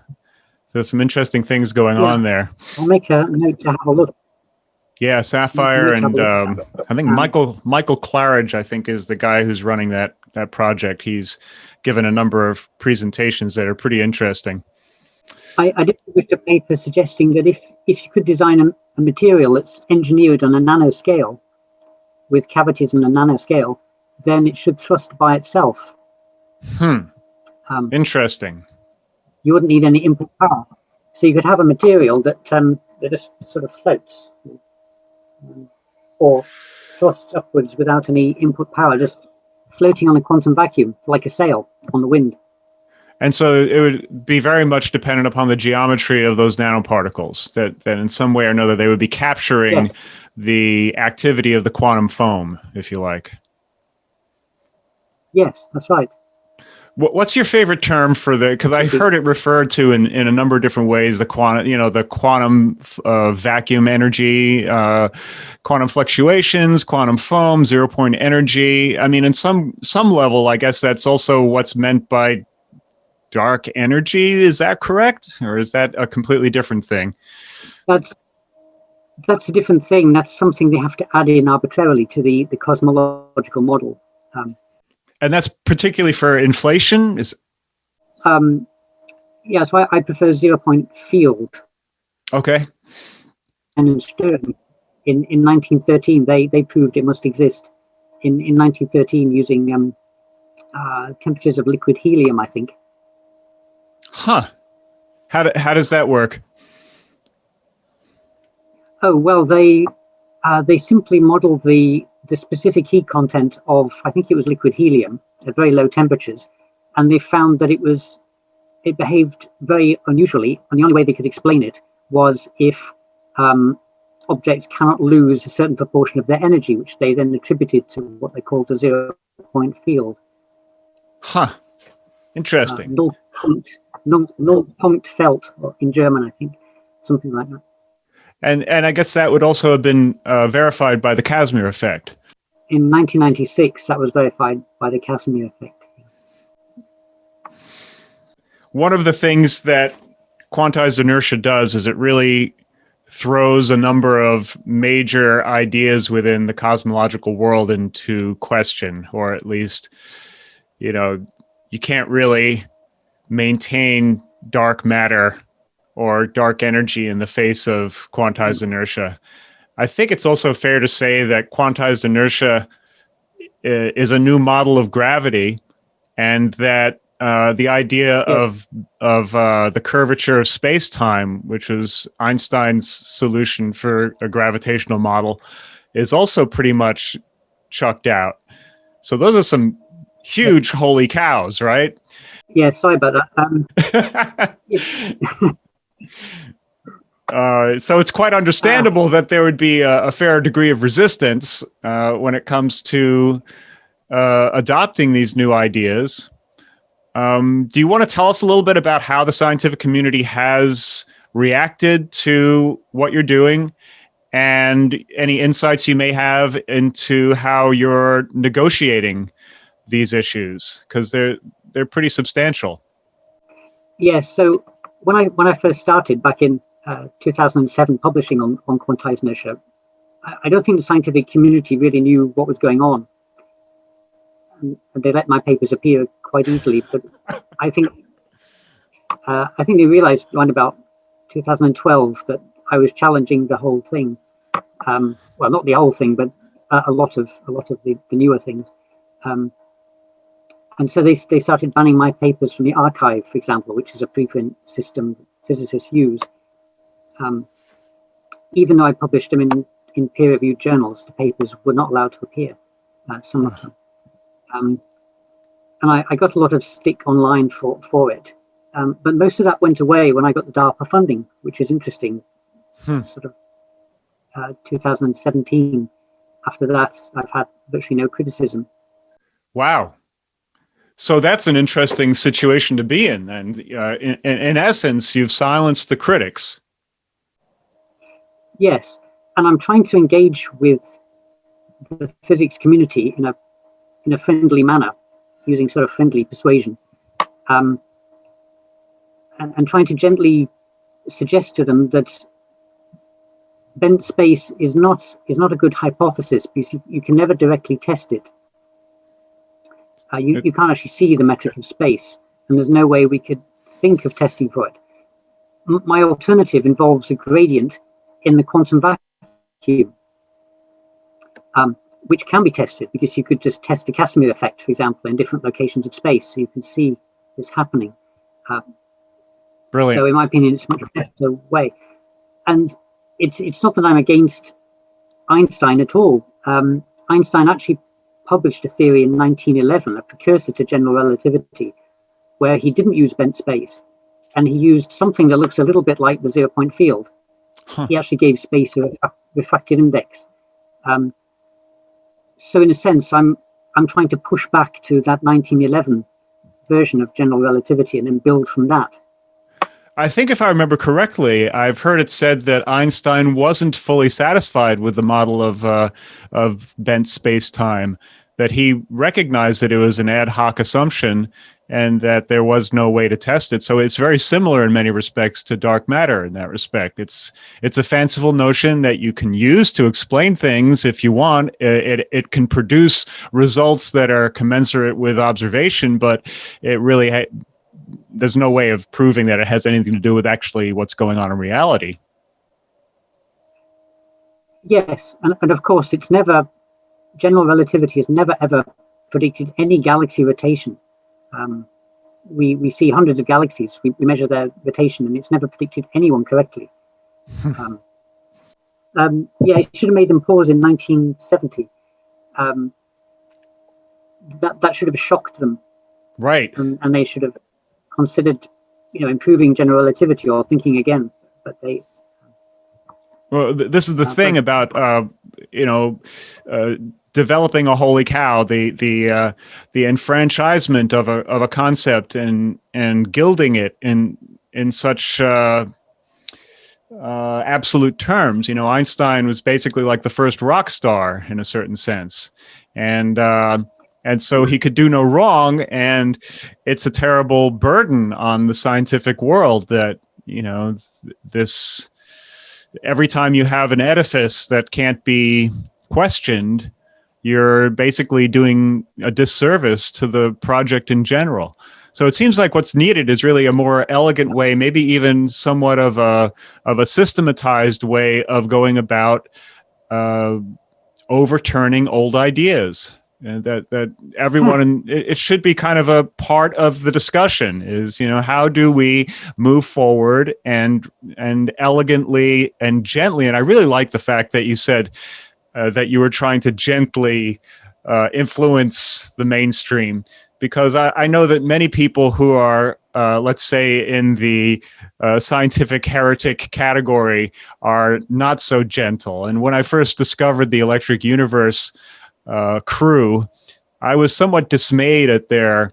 So some interesting things going on there. I'll make a note to have a look. Yeah, Sapphire, and I think Michael Claridge, I think, is the guy who's running that project. He's given a number of presentations that are pretty interesting. I did publish a paper suggesting that if you could design a material that's engineered on a nanoscale, with cavities on a nanoscale, then it should thrust by itself. Interesting. You wouldn't need any input power, so you could have a material that just sort of floats, or thrusts upwards without any input power, just floating on a quantum vacuum, like a sail on the wind. And so it would be very much dependent upon the geometry of those nanoparticles, that in some way or another they would be capturing the activity of the quantum foam, if you like. Yes, that's right. What's your favorite term for because I've heard it referred to in a number of different ways, the quantum vacuum energy, quantum fluctuations, quantum foam, 0 point energy. I mean, in some level, I guess that's also what's meant by dark energy. Is that correct? Or is that a completely different thing? That's a different thing. That's something they have to add in arbitrarily to the cosmological model. And that's particularly for inflation? Yeah, so I prefer 0 point field. Okay. And in Stern, in 1913, they proved it must exist. In 1913, using temperatures of liquid helium, I think. Huh. How does that work? Oh, well, they simply modeled the specific heat content of, I think it was liquid helium at very low temperatures, and they found that it behaved very unusually, and the only way they could explain it was if objects cannot lose a certain proportion of their energy, which they then attributed to what they called the 0 point field. Huh. Interesting. Null Punkt Felt, in German, I think, something like that. And I guess that would also have been verified by the Casimir effect. In 1996, that was verified by the Casimir effect. One of the things that quantized inertia does is it really throws a number of major ideas within the cosmological world into question, or at least, you can't really maintain dark matter or dark energy in the face of quantized inertia. I think it's also fair to say that quantized inertia is a new model of gravity, and that the idea of the curvature of space-time, which was Einstein's solution for a gravitational model, is also pretty much chucked out. So those are some huge holy cows, right? Yeah, sorry about that. So it's quite understandable that there would be a fair degree of resistance when it comes to adopting these new ideas. Do you want to tell us a little bit about how the scientific community has reacted to what you're doing, and any insights you may have into how you're negotiating these issues? Because they're pretty substantial. Yes. So when I first started back in 2007 publishing on quantized inertia, I don't think the scientific community really knew what was going on. And they let my papers appear quite easily, but I think they realized around about 2012 that I was challenging the whole thing. Well, not the whole thing, but a lot of the newer things. And so they started banning my papers from the archive, for example, which is a preprint system physicists use. Even though I published them in peer-reviewed journals, the papers were not allowed to appear, some of them. And I got a lot of stick online for it. But most of that went away when I got the DARPA funding, which is interesting. Sort of 2017. After that, I've had virtually no criticism. Wow. So that's an interesting situation to be in. And in essence, you've silenced the critics. Yes, and I'm trying to engage with the physics community in a friendly manner, using sort of friendly persuasion, and trying to gently suggest to them that bent space is not a good hypothesis, because you can never directly test it. You can't actually see the metric of space, and there's no way we could think of testing for it. My alternative involves a gradient in the quantum vacuum, which can be tested, because you could just test the Casimir effect, for example, in different locations of space, so you can see this happening. Brilliant. So in my opinion, it's a much better way. And it's not that I'm against Einstein at all. Einstein actually published a theory in 1911, a precursor to general relativity, where he didn't use bent space, and he used something that looks a little bit like the zero-point field. He actually gave space a refractive index. So in a sense, I'm trying to push back to that 1911 version of general relativity and then build from that. I think if I remember correctly, I've heard it said that Einstein wasn't fully satisfied with the model of bent space-time, that he recognized that it was an ad hoc assumption and that there was no way to test it. So it's very similar in many respects to dark matter in that respect. It's a fanciful notion that you can use to explain things if you want. It can produce results that are commensurate with observation, but it really there's no way of proving that it has anything to do with actually what's going on in reality. Yes, and of course, general relativity has never ever predicted any galaxy rotation. We see hundreds of galaxies, we measure their rotation, and it's never predicted anyone correctly. It should have made them pause in 1970. That should have shocked them. Right. And they should have considered, improving general relativity or thinking again. But they. Well, this is the thing about developing a holy cow, the enfranchisement of a concept and gilding it in such absolute terms. Einstein was basically like the first rock star in a certain sense, and so he could do no wrong, and it's a terrible burden on the scientific world that this. Every time you have an edifice that can't be questioned, you're basically doing a disservice to the project in general. So it seems like what's needed is really a more elegant way, maybe even somewhat of a systematized way of going about overturning old ideas. And that everyone, it should be kind of a part of the discussion is, how do we move forward and elegantly and gently. And I really like the fact that you said that you were trying to gently influence the mainstream, because I know that many people who are, let's say, in the scientific heretic category are not so gentle. And when I first discovered the Electric Universe crew, I was somewhat dismayed at the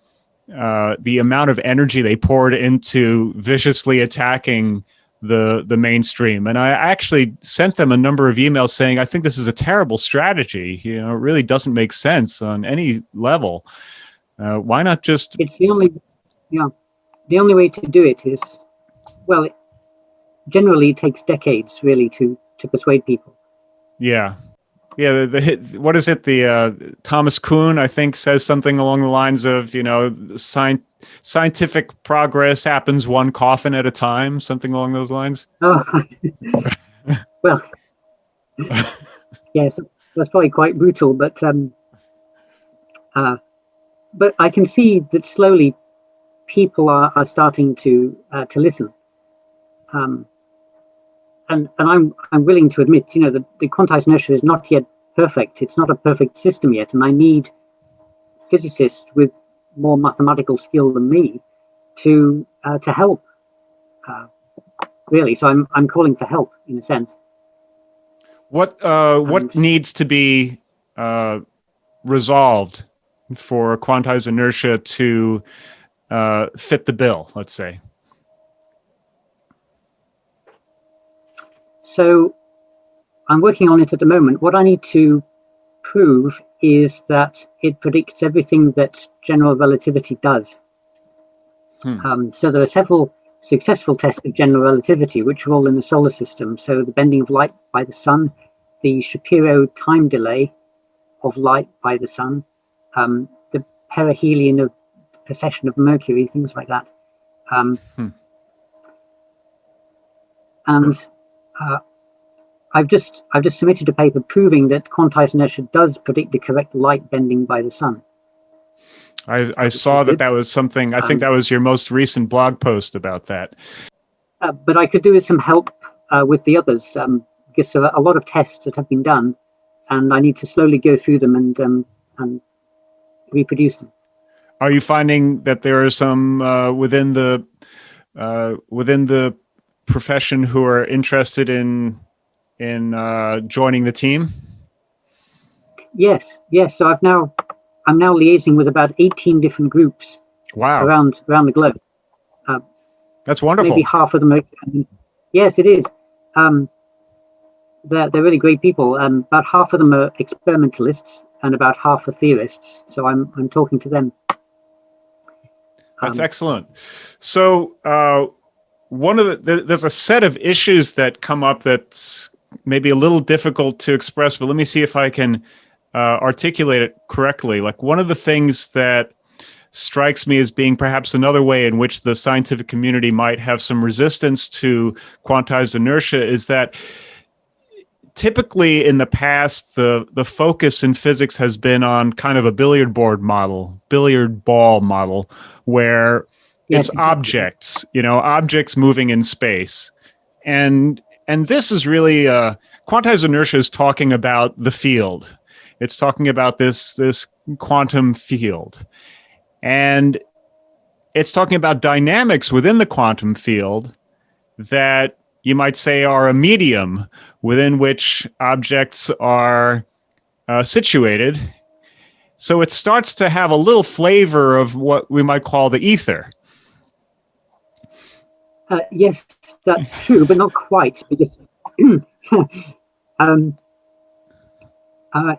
amount of energy they poured into viciously attacking the mainstream. And I actually sent them a number of emails saying, I think this is a terrible strategy. It really doesn't make sense on any level. Why not just... It's the only way to do it is, well, generally it takes decades really to persuade people. Yeah. Yeah, what is it? The Thomas Kuhn, I think, says something along the lines of, scientific progress happens one coffin at a time, something along those lines. Oh, well, yes, that's probably quite brutal, but I can see that slowly people are starting to listen. And I'm willing to admit, that the quantized inertia is not yet perfect. It's not a perfect system yet, and I need physicists with more mathematical skill than me to help. Really, so I'm calling for help in a sense. What needs to be resolved for quantized inertia to fit the bill? Let's say. So I'm working on it at the moment. What I need to prove is that it predicts everything that general relativity does. So there are several successful tests of general relativity, which are all in the solar system. So the bending of light by the sun, the Shapiro time delay of light by the sun, the perihelion of precession of Mercury, things like that. And I've just submitted a paper proving that quantized inertia does predict the correct light bending by the sun. I saw that was something. I think that was your most recent blog post about that. But I could do with some help with the others, because there are a lot of tests that have been done, and I need to slowly go through them and reproduce them. Are you finding that there are some within the profession who are interested in joining the team? Yes. So I'm now liaising with about 18 different groups. Wow. around the globe. That's wonderful. Maybe half of them are, yes, it is. They're really great people. About half of them are experimentalists and about half are theorists. So I'm talking to them. That's excellent. So there's a set of issues that come up that's maybe a little difficult to express, but let me see if I can articulate it correctly. Like, one of the things that strikes me as being perhaps another way in which the scientific community might have some resistance to quantized inertia is that typically in the past, the focus in physics has been on kind of a billiard ball model, where it's objects, objects moving in space. And this is really, quantized inertia is talking about the field. It's talking about this quantum field. And it's talking about dynamics within the quantum field that you might say are a medium within which objects are situated. So it starts to have a little flavor of what we might call the ether. Yes, that's true, but not quite, because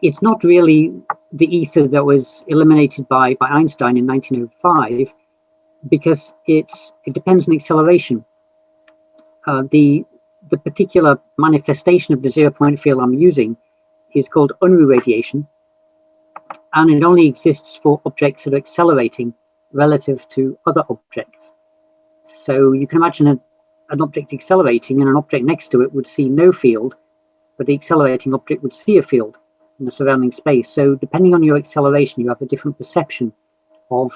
it's not really the ether that was eliminated by Einstein in 1905, because it depends on acceleration. The particular manifestation of the 0-point field I'm using is called Unruh radiation, and it only exists for objects that are accelerating relative to other objects. So you can imagine an object accelerating, and an object next to it would see no field, but the accelerating object would see a field in the surrounding space. So depending on your acceleration, you have a different perception of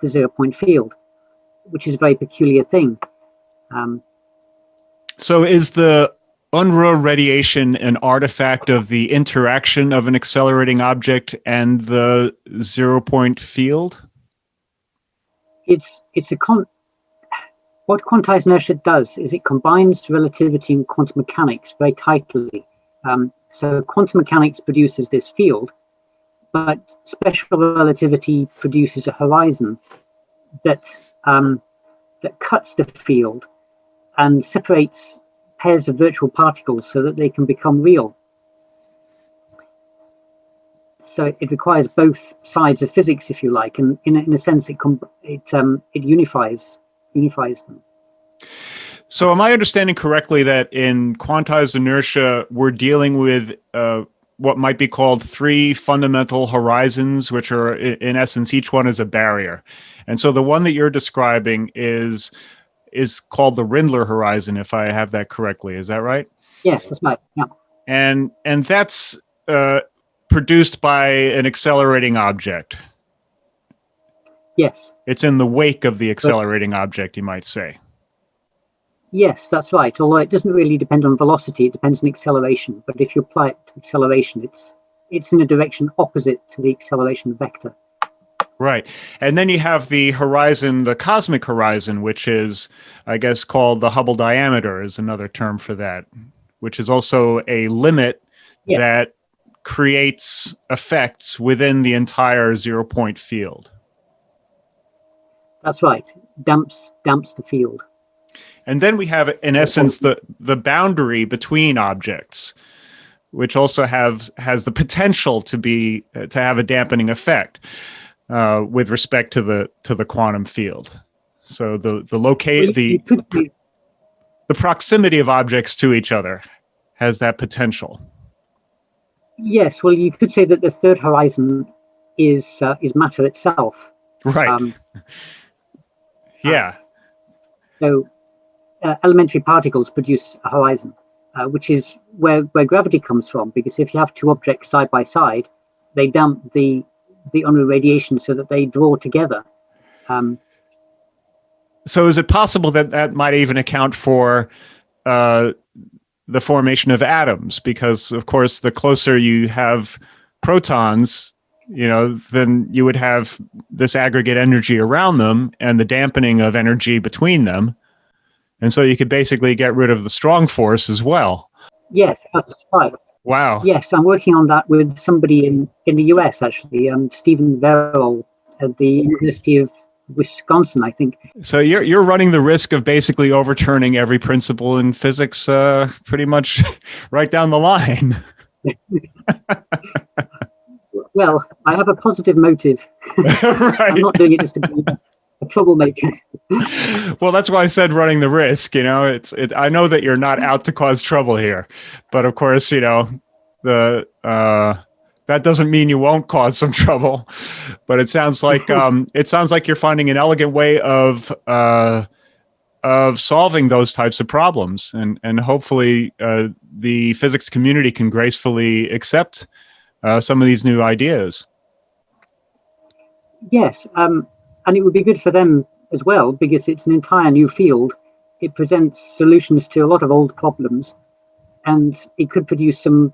the 0-point field, which is a very peculiar thing. So is the Unruh radiation an artifact of the interaction of an accelerating object and the 0-point field? What quantized inertia does is it combines relativity and quantum mechanics very tightly. So quantum mechanics produces this field, but special relativity produces a horizon that cuts the field and separates pairs of virtual particles so that they can become real. So it requires both sides of physics, if you like, and in a sense, it unifies them. So am I understanding correctly that in quantized inertia, we're dealing with what might be called three fundamental horizons, which are, in essence, each one is a barrier. And so the one that you're describing is called the Rindler horizon, if I have that correctly. Is that right? Yes, that's right. Yeah. And that's produced by an accelerating object. Yes. It's in the wake of the accelerating object, you might say. Yes, that's right. Although it doesn't really depend on velocity, it depends on acceleration. But if you apply it to acceleration, it's in a direction opposite to the acceleration vector. Right. And then you have the horizon, the cosmic horizon, which is, I guess, called the Hubble diameter is another term for that, which is also a limit that creates effects within the entire 0-point field. That's right. Damps the field. And then we have, in essence, the boundary between objects, which also has the potential to have a dampening effect with respect to the quantum field. So the proximity of objects to each other has that potential. Yes, well, you could say that the third horizon is matter itself. Right. Yeah. So elementary particles produce a horizon, which is where gravity comes from. Because if you have two objects side by side, they damp the Unruh radiation so that they draw together. So is it possible that might even account for the formation of atoms? Because, of course, the closer you have protons, then you would have this aggregate energy around them and the dampening of energy between them. And so you could basically get rid of the strong force as well. Yes, that's right. Wow. Yes, I'm working on that with somebody in the US, actually, Stephen Verrill at the University of Wisconsin, I think. So you're running the risk of basically overturning every principle in physics pretty much right down the line. Well, I have a positive motive. Right. I'm not doing it just to be a troublemaker. Well, that's why I said running the risk. I know that you're not out to cause trouble here, but of course, that doesn't mean you won't cause some trouble. But it sounds like you're finding an elegant way of solving those types of problems, and hopefully the physics community can gracefully accept some of these new ideas. Yes, and it would be good for them as well, because it's an entire new field. It presents solutions to a lot of old problems, and it could produce some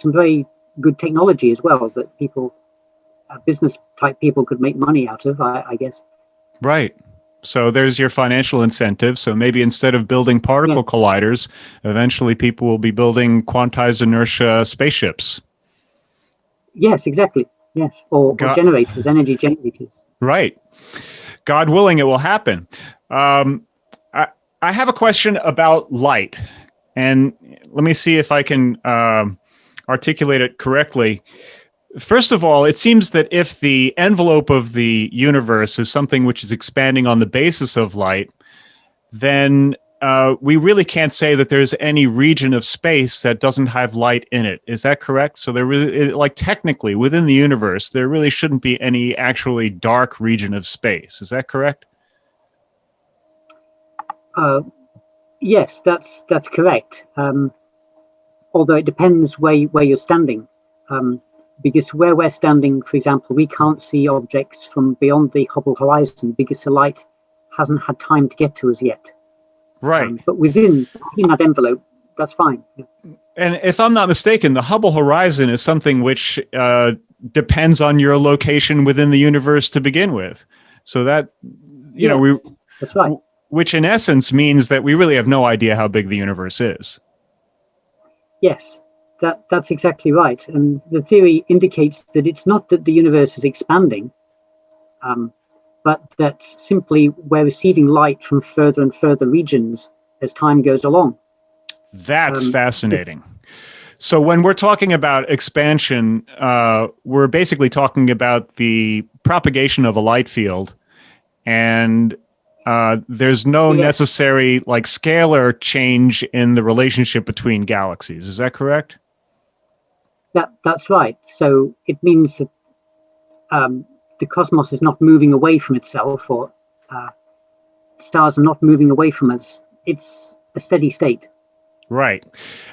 very good technology as well that people, business type people, could make money out of, I guess. Right. So there's your financial incentive. So maybe instead of building particle colliders, eventually people will be building quantized inertia spaceships. Yes, exactly. Yes, or generators, energy generators. Right. God willing, it will happen. I have a question about light, and let me see if I can articulate it correctly. First of all, it seems that if the envelope of the universe is something which is expanding on the basis of light, then we really can't say that there's any region of space that doesn't have light in it. Is that correct? So there really, like technically within the universe, there really shouldn't be any actually dark region of space. Is that correct? Yes, that's correct. Although it depends where you're standing, because where we're standing, for example, we can't see objects from beyond the Hubble horizon because the light hasn't had time to get to us yet. Right. But within that envelope, that's fine. Yeah. And if I'm not mistaken, the Hubble horizon is something which depends on your location within the universe to begin with. So that, that's right. Which in essence means that we really have no idea how big the universe is. Yes, that's exactly right. And the theory indicates that it's not that the universe is expanding, but that simply we're receiving light from further and further regions as time goes along. That's fascinating. So when we're talking about expansion, we're basically talking about the propagation of a light field, and there's no necessary like scalar change in the relationship between galaxies. Is that correct? That's right. So it means that the cosmos is not moving away from itself, or stars are not moving away from us. It's a steady state. Right.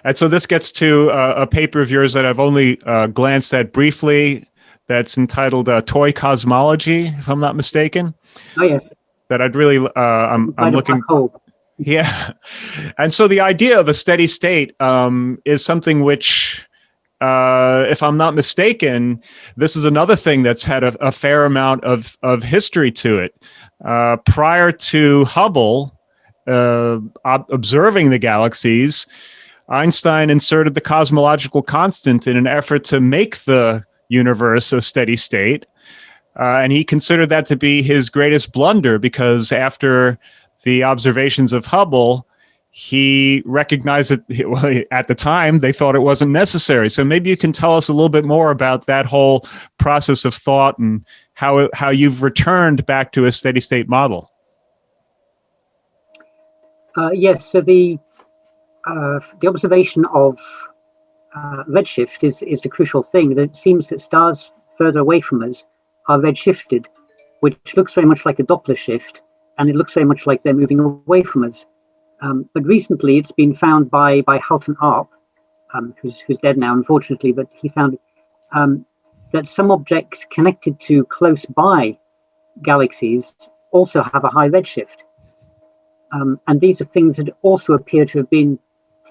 And so this gets to a paper of yours that I've only glanced at briefly that's entitled Toy Cosmology, if I'm not mistaken. Oh, yeah. That I'd really, I'm looking. Yeah. And so the idea of a steady state is something which, if I'm not mistaken, this is another thing that's had a fair amount of history to it. Prior to Hubble observing the galaxies, Einstein inserted the cosmological constant in an effort to make the universe a steady state. And he considered that to be his greatest blunder because after the observations of Hubble, he recognized that at the time they thought it wasn't necessary. So maybe you can tell us a little bit more about that whole process of thought and how you've returned back to a steady state model. Yes, so the observation of redshift is the crucial thing. That it seems that stars further away from us are redshifted, which looks very much like a Doppler shift, and it looks very much like they're moving away from us. But recently it's been found by Halton Arp, who's dead now, unfortunately, but he found that some objects connected to close by galaxies also have a high redshift. And these are things that also appear to have been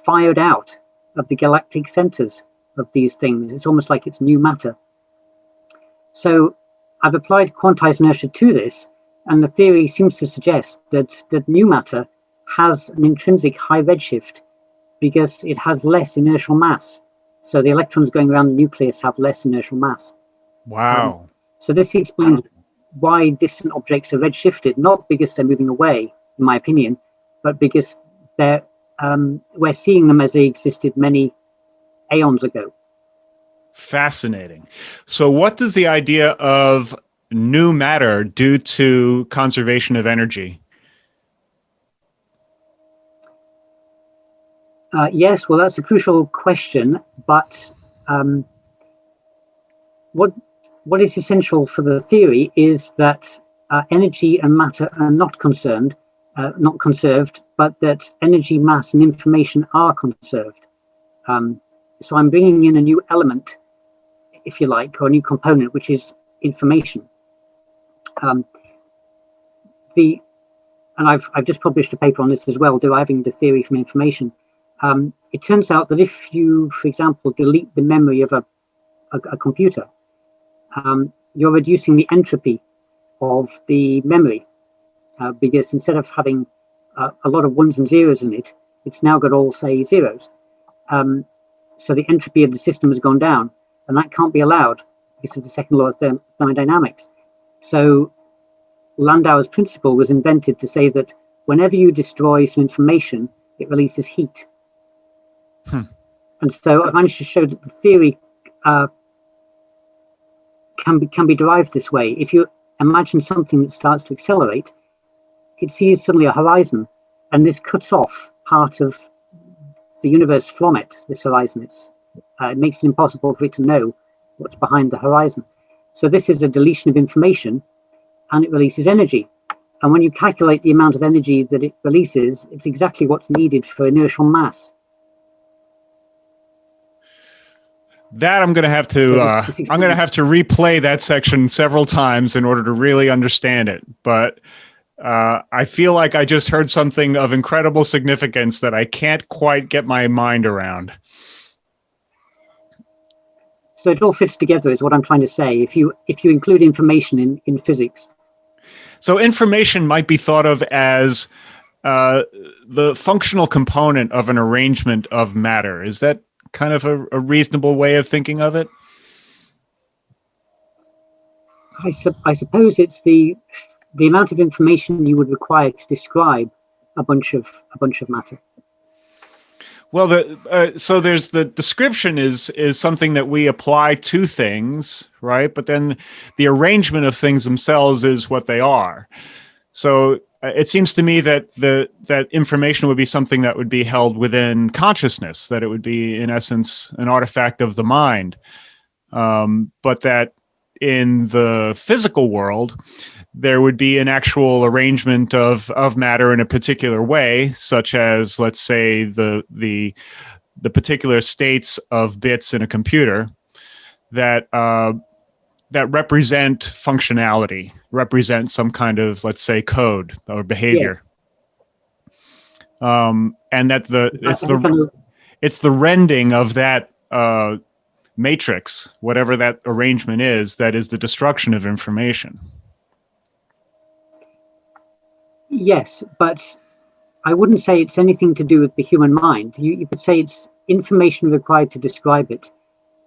fired out of the galactic centers of these things. It's almost like it's new matter. So I've applied quantized inertia to this, and the theory seems to suggest that new matter has an intrinsic high redshift because it has less inertial mass. So the electrons going around the nucleus have less inertial mass. Wow. So this explains why distant objects are redshifted, not because they're moving away, in my opinion, but because they're we're seeing them as they existed many aeons ago. Fascinating. So what does the idea of new matter do to conservation of energy? Yes, well, that's a crucial question, but what is essential for the theory is that energy and matter are not conserved, but that energy, mass, and information are conserved. So I'm bringing in a new element, if you like, or a new component, which is information. And I've just published a paper on this as well, deriving the theory from information. It turns out that if you, for example, delete the memory of a computer, you're reducing the entropy of the memory, because instead of having a lot of ones and zeros in it, it's now got all, say, zeros. So the entropy of the system has gone down, and that can't be allowed because of the second law of thermodynamics. So Landauer's principle was invented to say that whenever you destroy some information, it releases heat. And so I managed to show that the theory can be derived this way. If you imagine something that starts to accelerate, it sees suddenly a horizon, and this cuts off part of the universe from it, this horizon. It makes it impossible for it to know what's behind the horizon. So this is a deletion of information, and it releases energy. And when you calculate the amount of energy that it releases, it's exactly what's needed for inertial mass. That I'm going to have to replay that section several times in order to really understand it. But I feel like I just heard something of incredible significance that I can't quite get my mind around. So it all fits together, is what I'm trying to say. If you include information in physics. So information might be thought of as the functional component of an arrangement of matter. Is that kind of a reasonable way of thinking of it? I suppose it's the amount of information you would require to describe a bunch of matter. Well, so there's the description is something that we apply to things, right? But then the arrangement of things themselves is what they are. So it seems to me that that information would be something that would be held within consciousness, that it would be, in essence, an artifact of the mind. But that in the physical world, there would be an actual arrangement of matter in a particular way, such as, let's say, the particular states of bits in a computer that represent functionality, represent some kind of, let's say, code or behavior. Yeah. And that it's the rending of that matrix, whatever that arrangement is, that is the destruction of information. Yes, but I wouldn't say it's anything to do with the human mind. You could say it's information required to describe it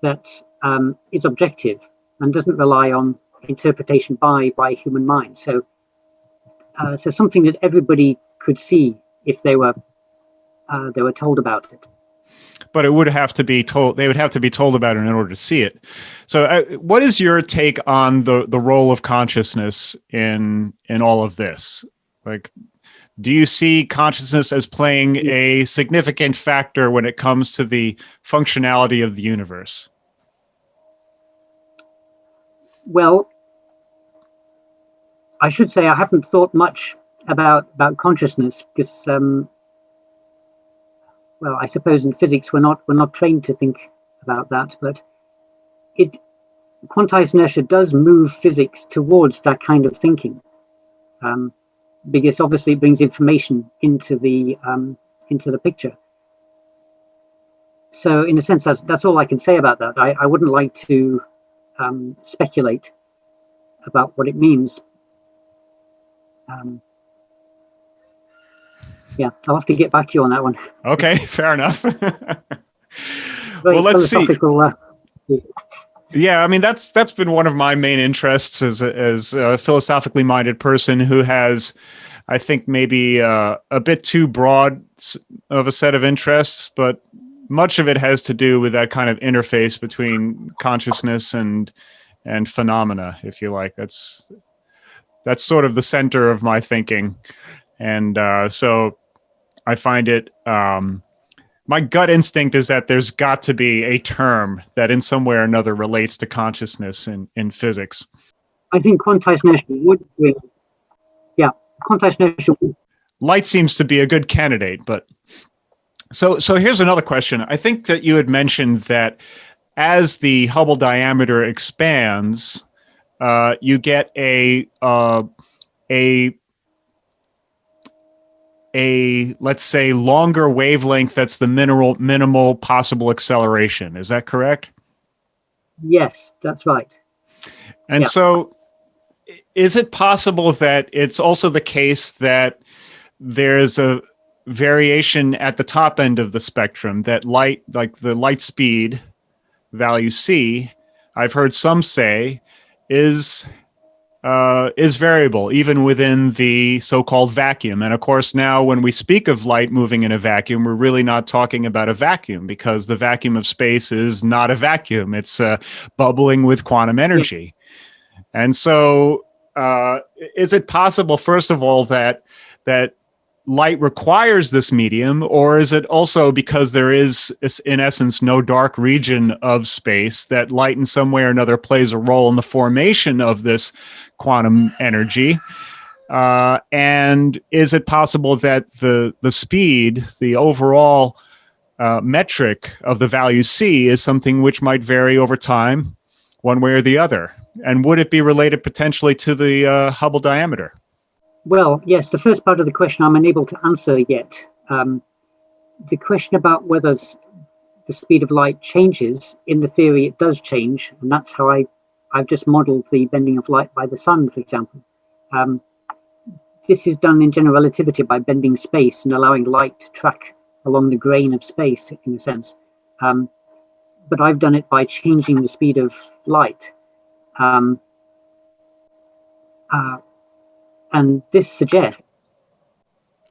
that is objective and doesn't rely on interpretation by human mind. So something that everybody could see if they were told about it. But it would have to be told. They would have to be told about it in order to see it. So, what is your take on the role of consciousness in all of this? Like, do you see consciousness as playing a significant factor when it comes to the functionality of the universe? Well, I should say I haven't thought much about consciousness because, well, I suppose in physics we're not trained to think about that, but quantized inertia does move physics towards that kind of thinking, because obviously it brings information into the picture. So in a sense, that's all I can say about that. I wouldn't like to speculate about what it means. Yeah, I'll have to get back to you on that one. Okay, fair enough. Well, let's see. Yeah, I mean that's been one of my main interests as a philosophically minded person who has, I think, maybe a bit too broad of a set of interests, but much of it has to do with that kind of interface between consciousness and phenomena, if you like. That's sort of the center of my thinking, and so I find it. My gut instinct is that there's got to be a term that in some way or another relates to consciousness in physics. I think quantized inertia would bring, quantized inertia. Light seems to be a good candidate, but so here's another question. I think that you had mentioned that as the Hubble diameter expands, you get a let's say longer wavelength that's the minimal possible acceleration. Is that correct? Yes, that's right. And so is it possible that it's also the case that there's a variation at the top end of the spectrum, that light, like the light speed value c, I've heard some say is variable even within the so-called vacuum. And of course, now when we speak of light moving in a vacuum, we're really not talking about a vacuum, because the vacuum of space is not a vacuum. It's bubbling with quantum energy. And so is it possible, first of all, that light requires this medium, or is it also because there is, in essence, no dark region of space, that light in some way or another plays a role in the formation of this quantum energy? And is it possible that the speed, the overall metric of the value c, is something which might vary over time, one way or the other? And would it be related potentially to the Hubble diameter? Well, yes, the first part of the question I'm unable to answer yet. The question about whether the speed of light changes, in the theory it does change, and that's how I've just modeled the bending of light by the sun, for example. This is done in general relativity by bending space and allowing light to track along the grain of space, in a sense. But I've done it by changing the speed of light. And this suggests...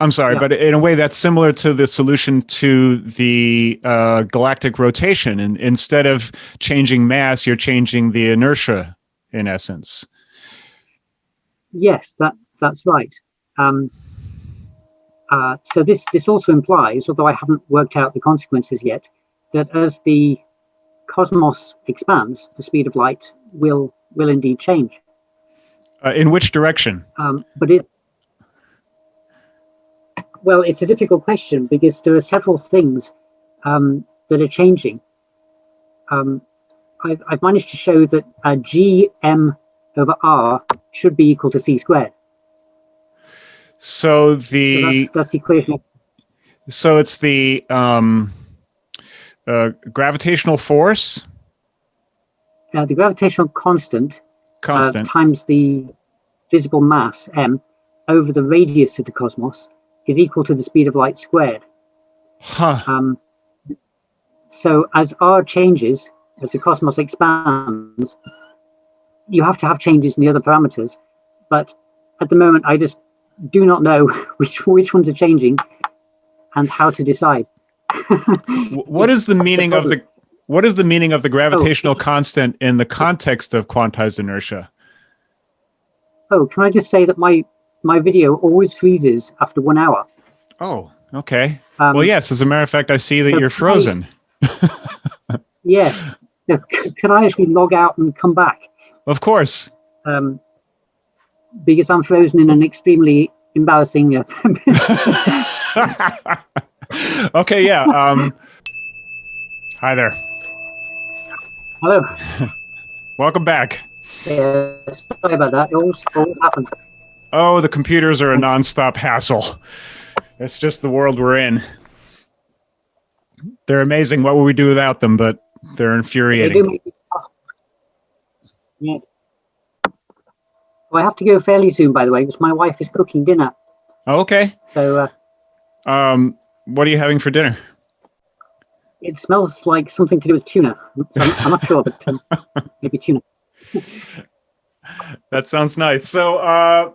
I'm sorry, but in a way that's similar to the solution to the galactic rotation. And instead of changing mass, you're changing the inertia, in essence. Yes, that's right. So this also implies, although I haven't worked out the consequences yet, that as the cosmos expands, the speed of light will indeed change. In which direction? Well, it's a difficult question because there are several things that are changing. I've managed to show that gm over r should be equal to c squared. So that's the equation. So it's the gravitational force. The gravitational constant times the visible mass m over the radius of the cosmos is equal to the speed of light squared. So as r changes, as the cosmos expands, you have to have changes in the other parameters. But at the moment, I just do not know which ones are changing and how to decide. What is the meaning of the gravitational constant in the context of quantized inertia? Oh, can I just say that my video always freezes after 1 hour. Oh, okay. Well, yes, as a matter of fact, I see that you're frozen. Yes. So can I actually log out and come back? Of course. Because I'm frozen in an extremely embarrassing... Okay, yeah. Hi there. Hello. Welcome back. Yeah, sorry about that. It always happens. Oh, the computers are a nonstop hassle. It's just the world we're in. They're amazing. What would we do without them? But they're infuriating. Yeah. Well, I have to go fairly soon, by the way, because my wife is cooking dinner. Oh, okay. So, what are you having for dinner? It smells like something to do with tuna. So I'm not sure, but maybe tuna. That sounds nice. So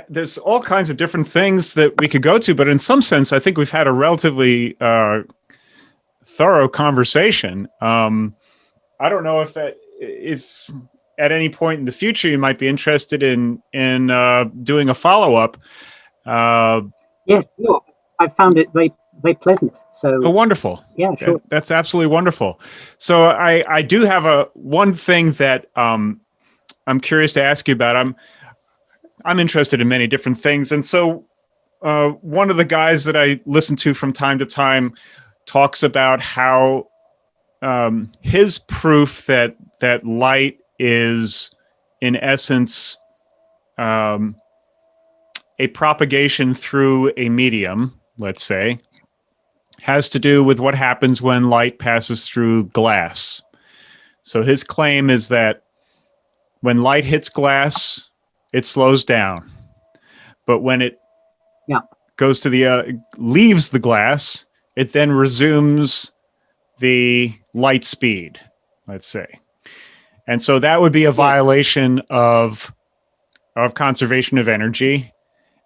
there's all kinds of different things that we could go to, but in some sense, I think we've had a relatively thorough conversation. I don't know if at any point in the future you might be interested in doing a follow-up. Yeah, sure. I found it very, very pleasant. So. Oh, wonderful! Yeah, sure. That's absolutely wonderful. So I do have one thing that I'm curious to ask you about. I'm interested in many different things, and so one of the guys that I listen to from time to time talks about how his proof that light is, in essence, a propagation through a medium, let's say, has to do with what happens when light passes through glass. So his claim is that when light hits glass, it slows down. But when it goes to leaves the glass, it then resumes the light speed, let's say. And so that would be a violation of conservation of energy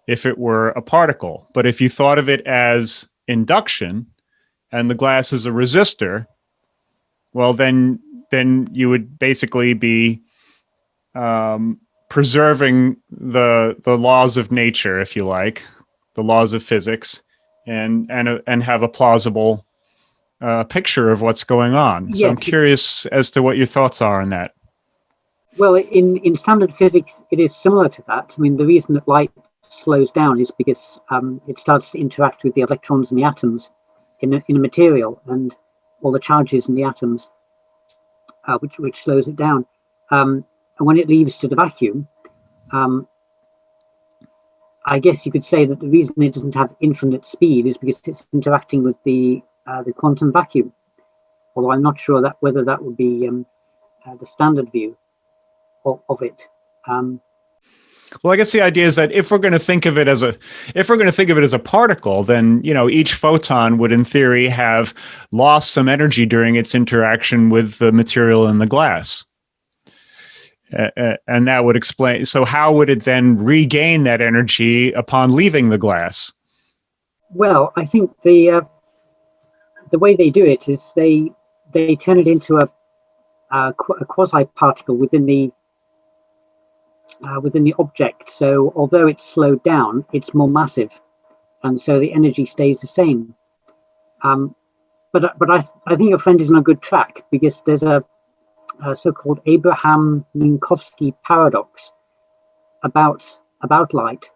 if it were a particle. But if you thought of it as induction and the glass is a resistor, well, then you would basically be preserving the laws of nature, if you like, the laws of physics and have a plausible picture of what's going on. So I'm curious as to what your thoughts are on that. Well, in standard physics, it is similar to that. I mean, the reason that light slows down is because it starts to interact with the electrons and the atoms in a material, and all the charges in the atoms, which slows it down. And when it leaves to the vacuum, I guess you could say that the reason it doesn't have infinite speed is because it's interacting with the quantum vacuum. Although I'm not sure whether that would be the standard view of it. Well, I guess the idea is that if we're going to think of it as a particle, then each photon would, in theory, have lost some energy during its interaction with the material in the glass, and that would explain. So, how would it then regain that energy upon leaving the glass? Well, I think the way they do it is they turn it into a quasi particle within the object. So although it's slowed down, it's more massive, and so the energy stays the same. But I think your friend is on a good track, because there's a so-called Abraham-Minkowski paradox about light,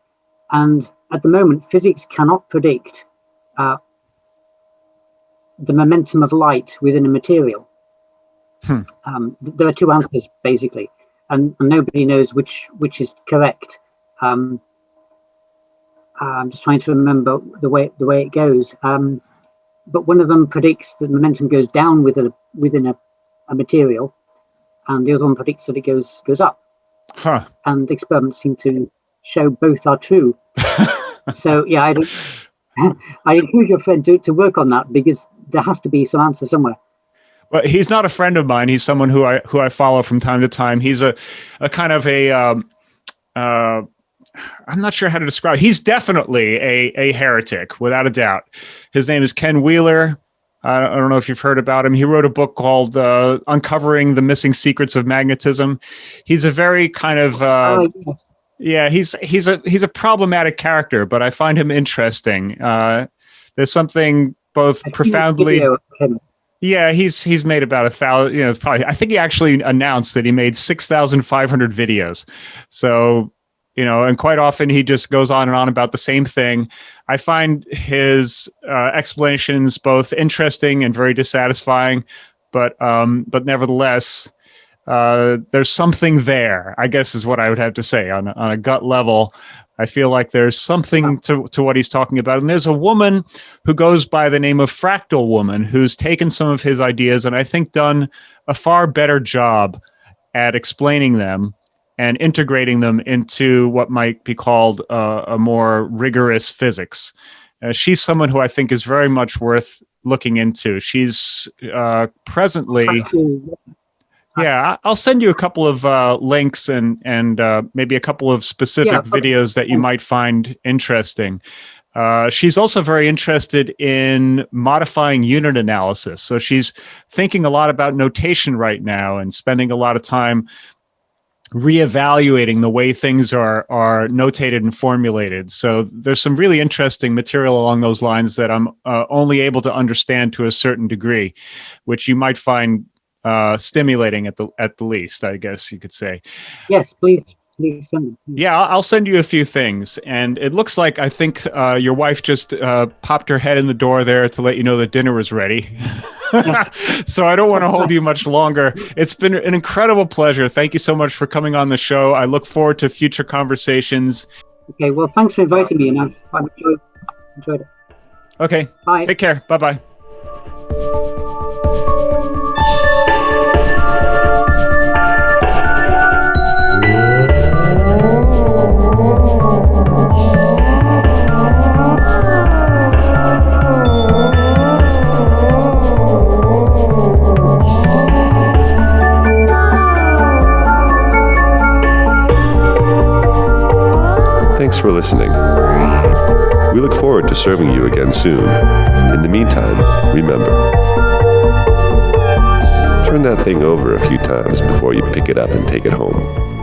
and at the moment physics cannot predict the momentum of light within a material. There are two answers basically. And nobody knows which is correct. I'm just trying to remember the way it goes. But one of them predicts that momentum goes down within a material, and the other one predicts that it goes up. And experiments seem to show both are true. So yeah, I encourage your friend to work on that, because there has to be some answer somewhere. Well, he's not a friend of mine. He's someone who I follow from time to time. He's a kind of I'm not sure how to describe. He's definitely a heretic, without a doubt. His name is Ken Wheeler. I don't know if you've heard about him. He wrote a book called Uncovering the Missing Secrets of Magnetism. He's a very kind of he's a problematic character, but I find him interesting. There's something both profoundly. Yeah, he's made about 1,000. Probably. I think he actually announced that he made 6,500 videos. So, and quite often he just goes on and on about the same thing. I find his explanations both interesting and very dissatisfying, but nevertheless, there's something there, I guess, is what I would have to say on a gut level. I feel like there's something to what he's talking about. And there's a woman who goes by the name of Fractal Woman, who's taken some of his ideas and I think done a far better job at explaining them and integrating them into what might be called a more rigorous physics. She's someone who I think is very much worth looking into. She's presently... Yeah, I'll send you a couple of links and maybe a couple of specific videos that you might find interesting. She's also very interested in modifying unit analysis. So she's thinking a lot about notation right now and spending a lot of time reevaluating the way things are notated and formulated. So there's some really interesting material along those lines that I'm only able to understand to a certain degree, which you might find stimulating at the least, I guess you could say. Yes, please send me. Yeah, I'll send you a few things. And it looks like, I think your wife just popped her head in the door there to let you know that dinner is ready. So I don't want to hold you much longer. It's been an incredible pleasure. Thank you so much for coming on the show. I look forward to future conversations. Okay, well, thanks for inviting me, and I've enjoyed it. Okay, bye. Take care. Bye-bye. Thanks for listening. We look forward to serving you again soon. In the meantime, remember, turn that thing over a few times before you pick it up and take it home.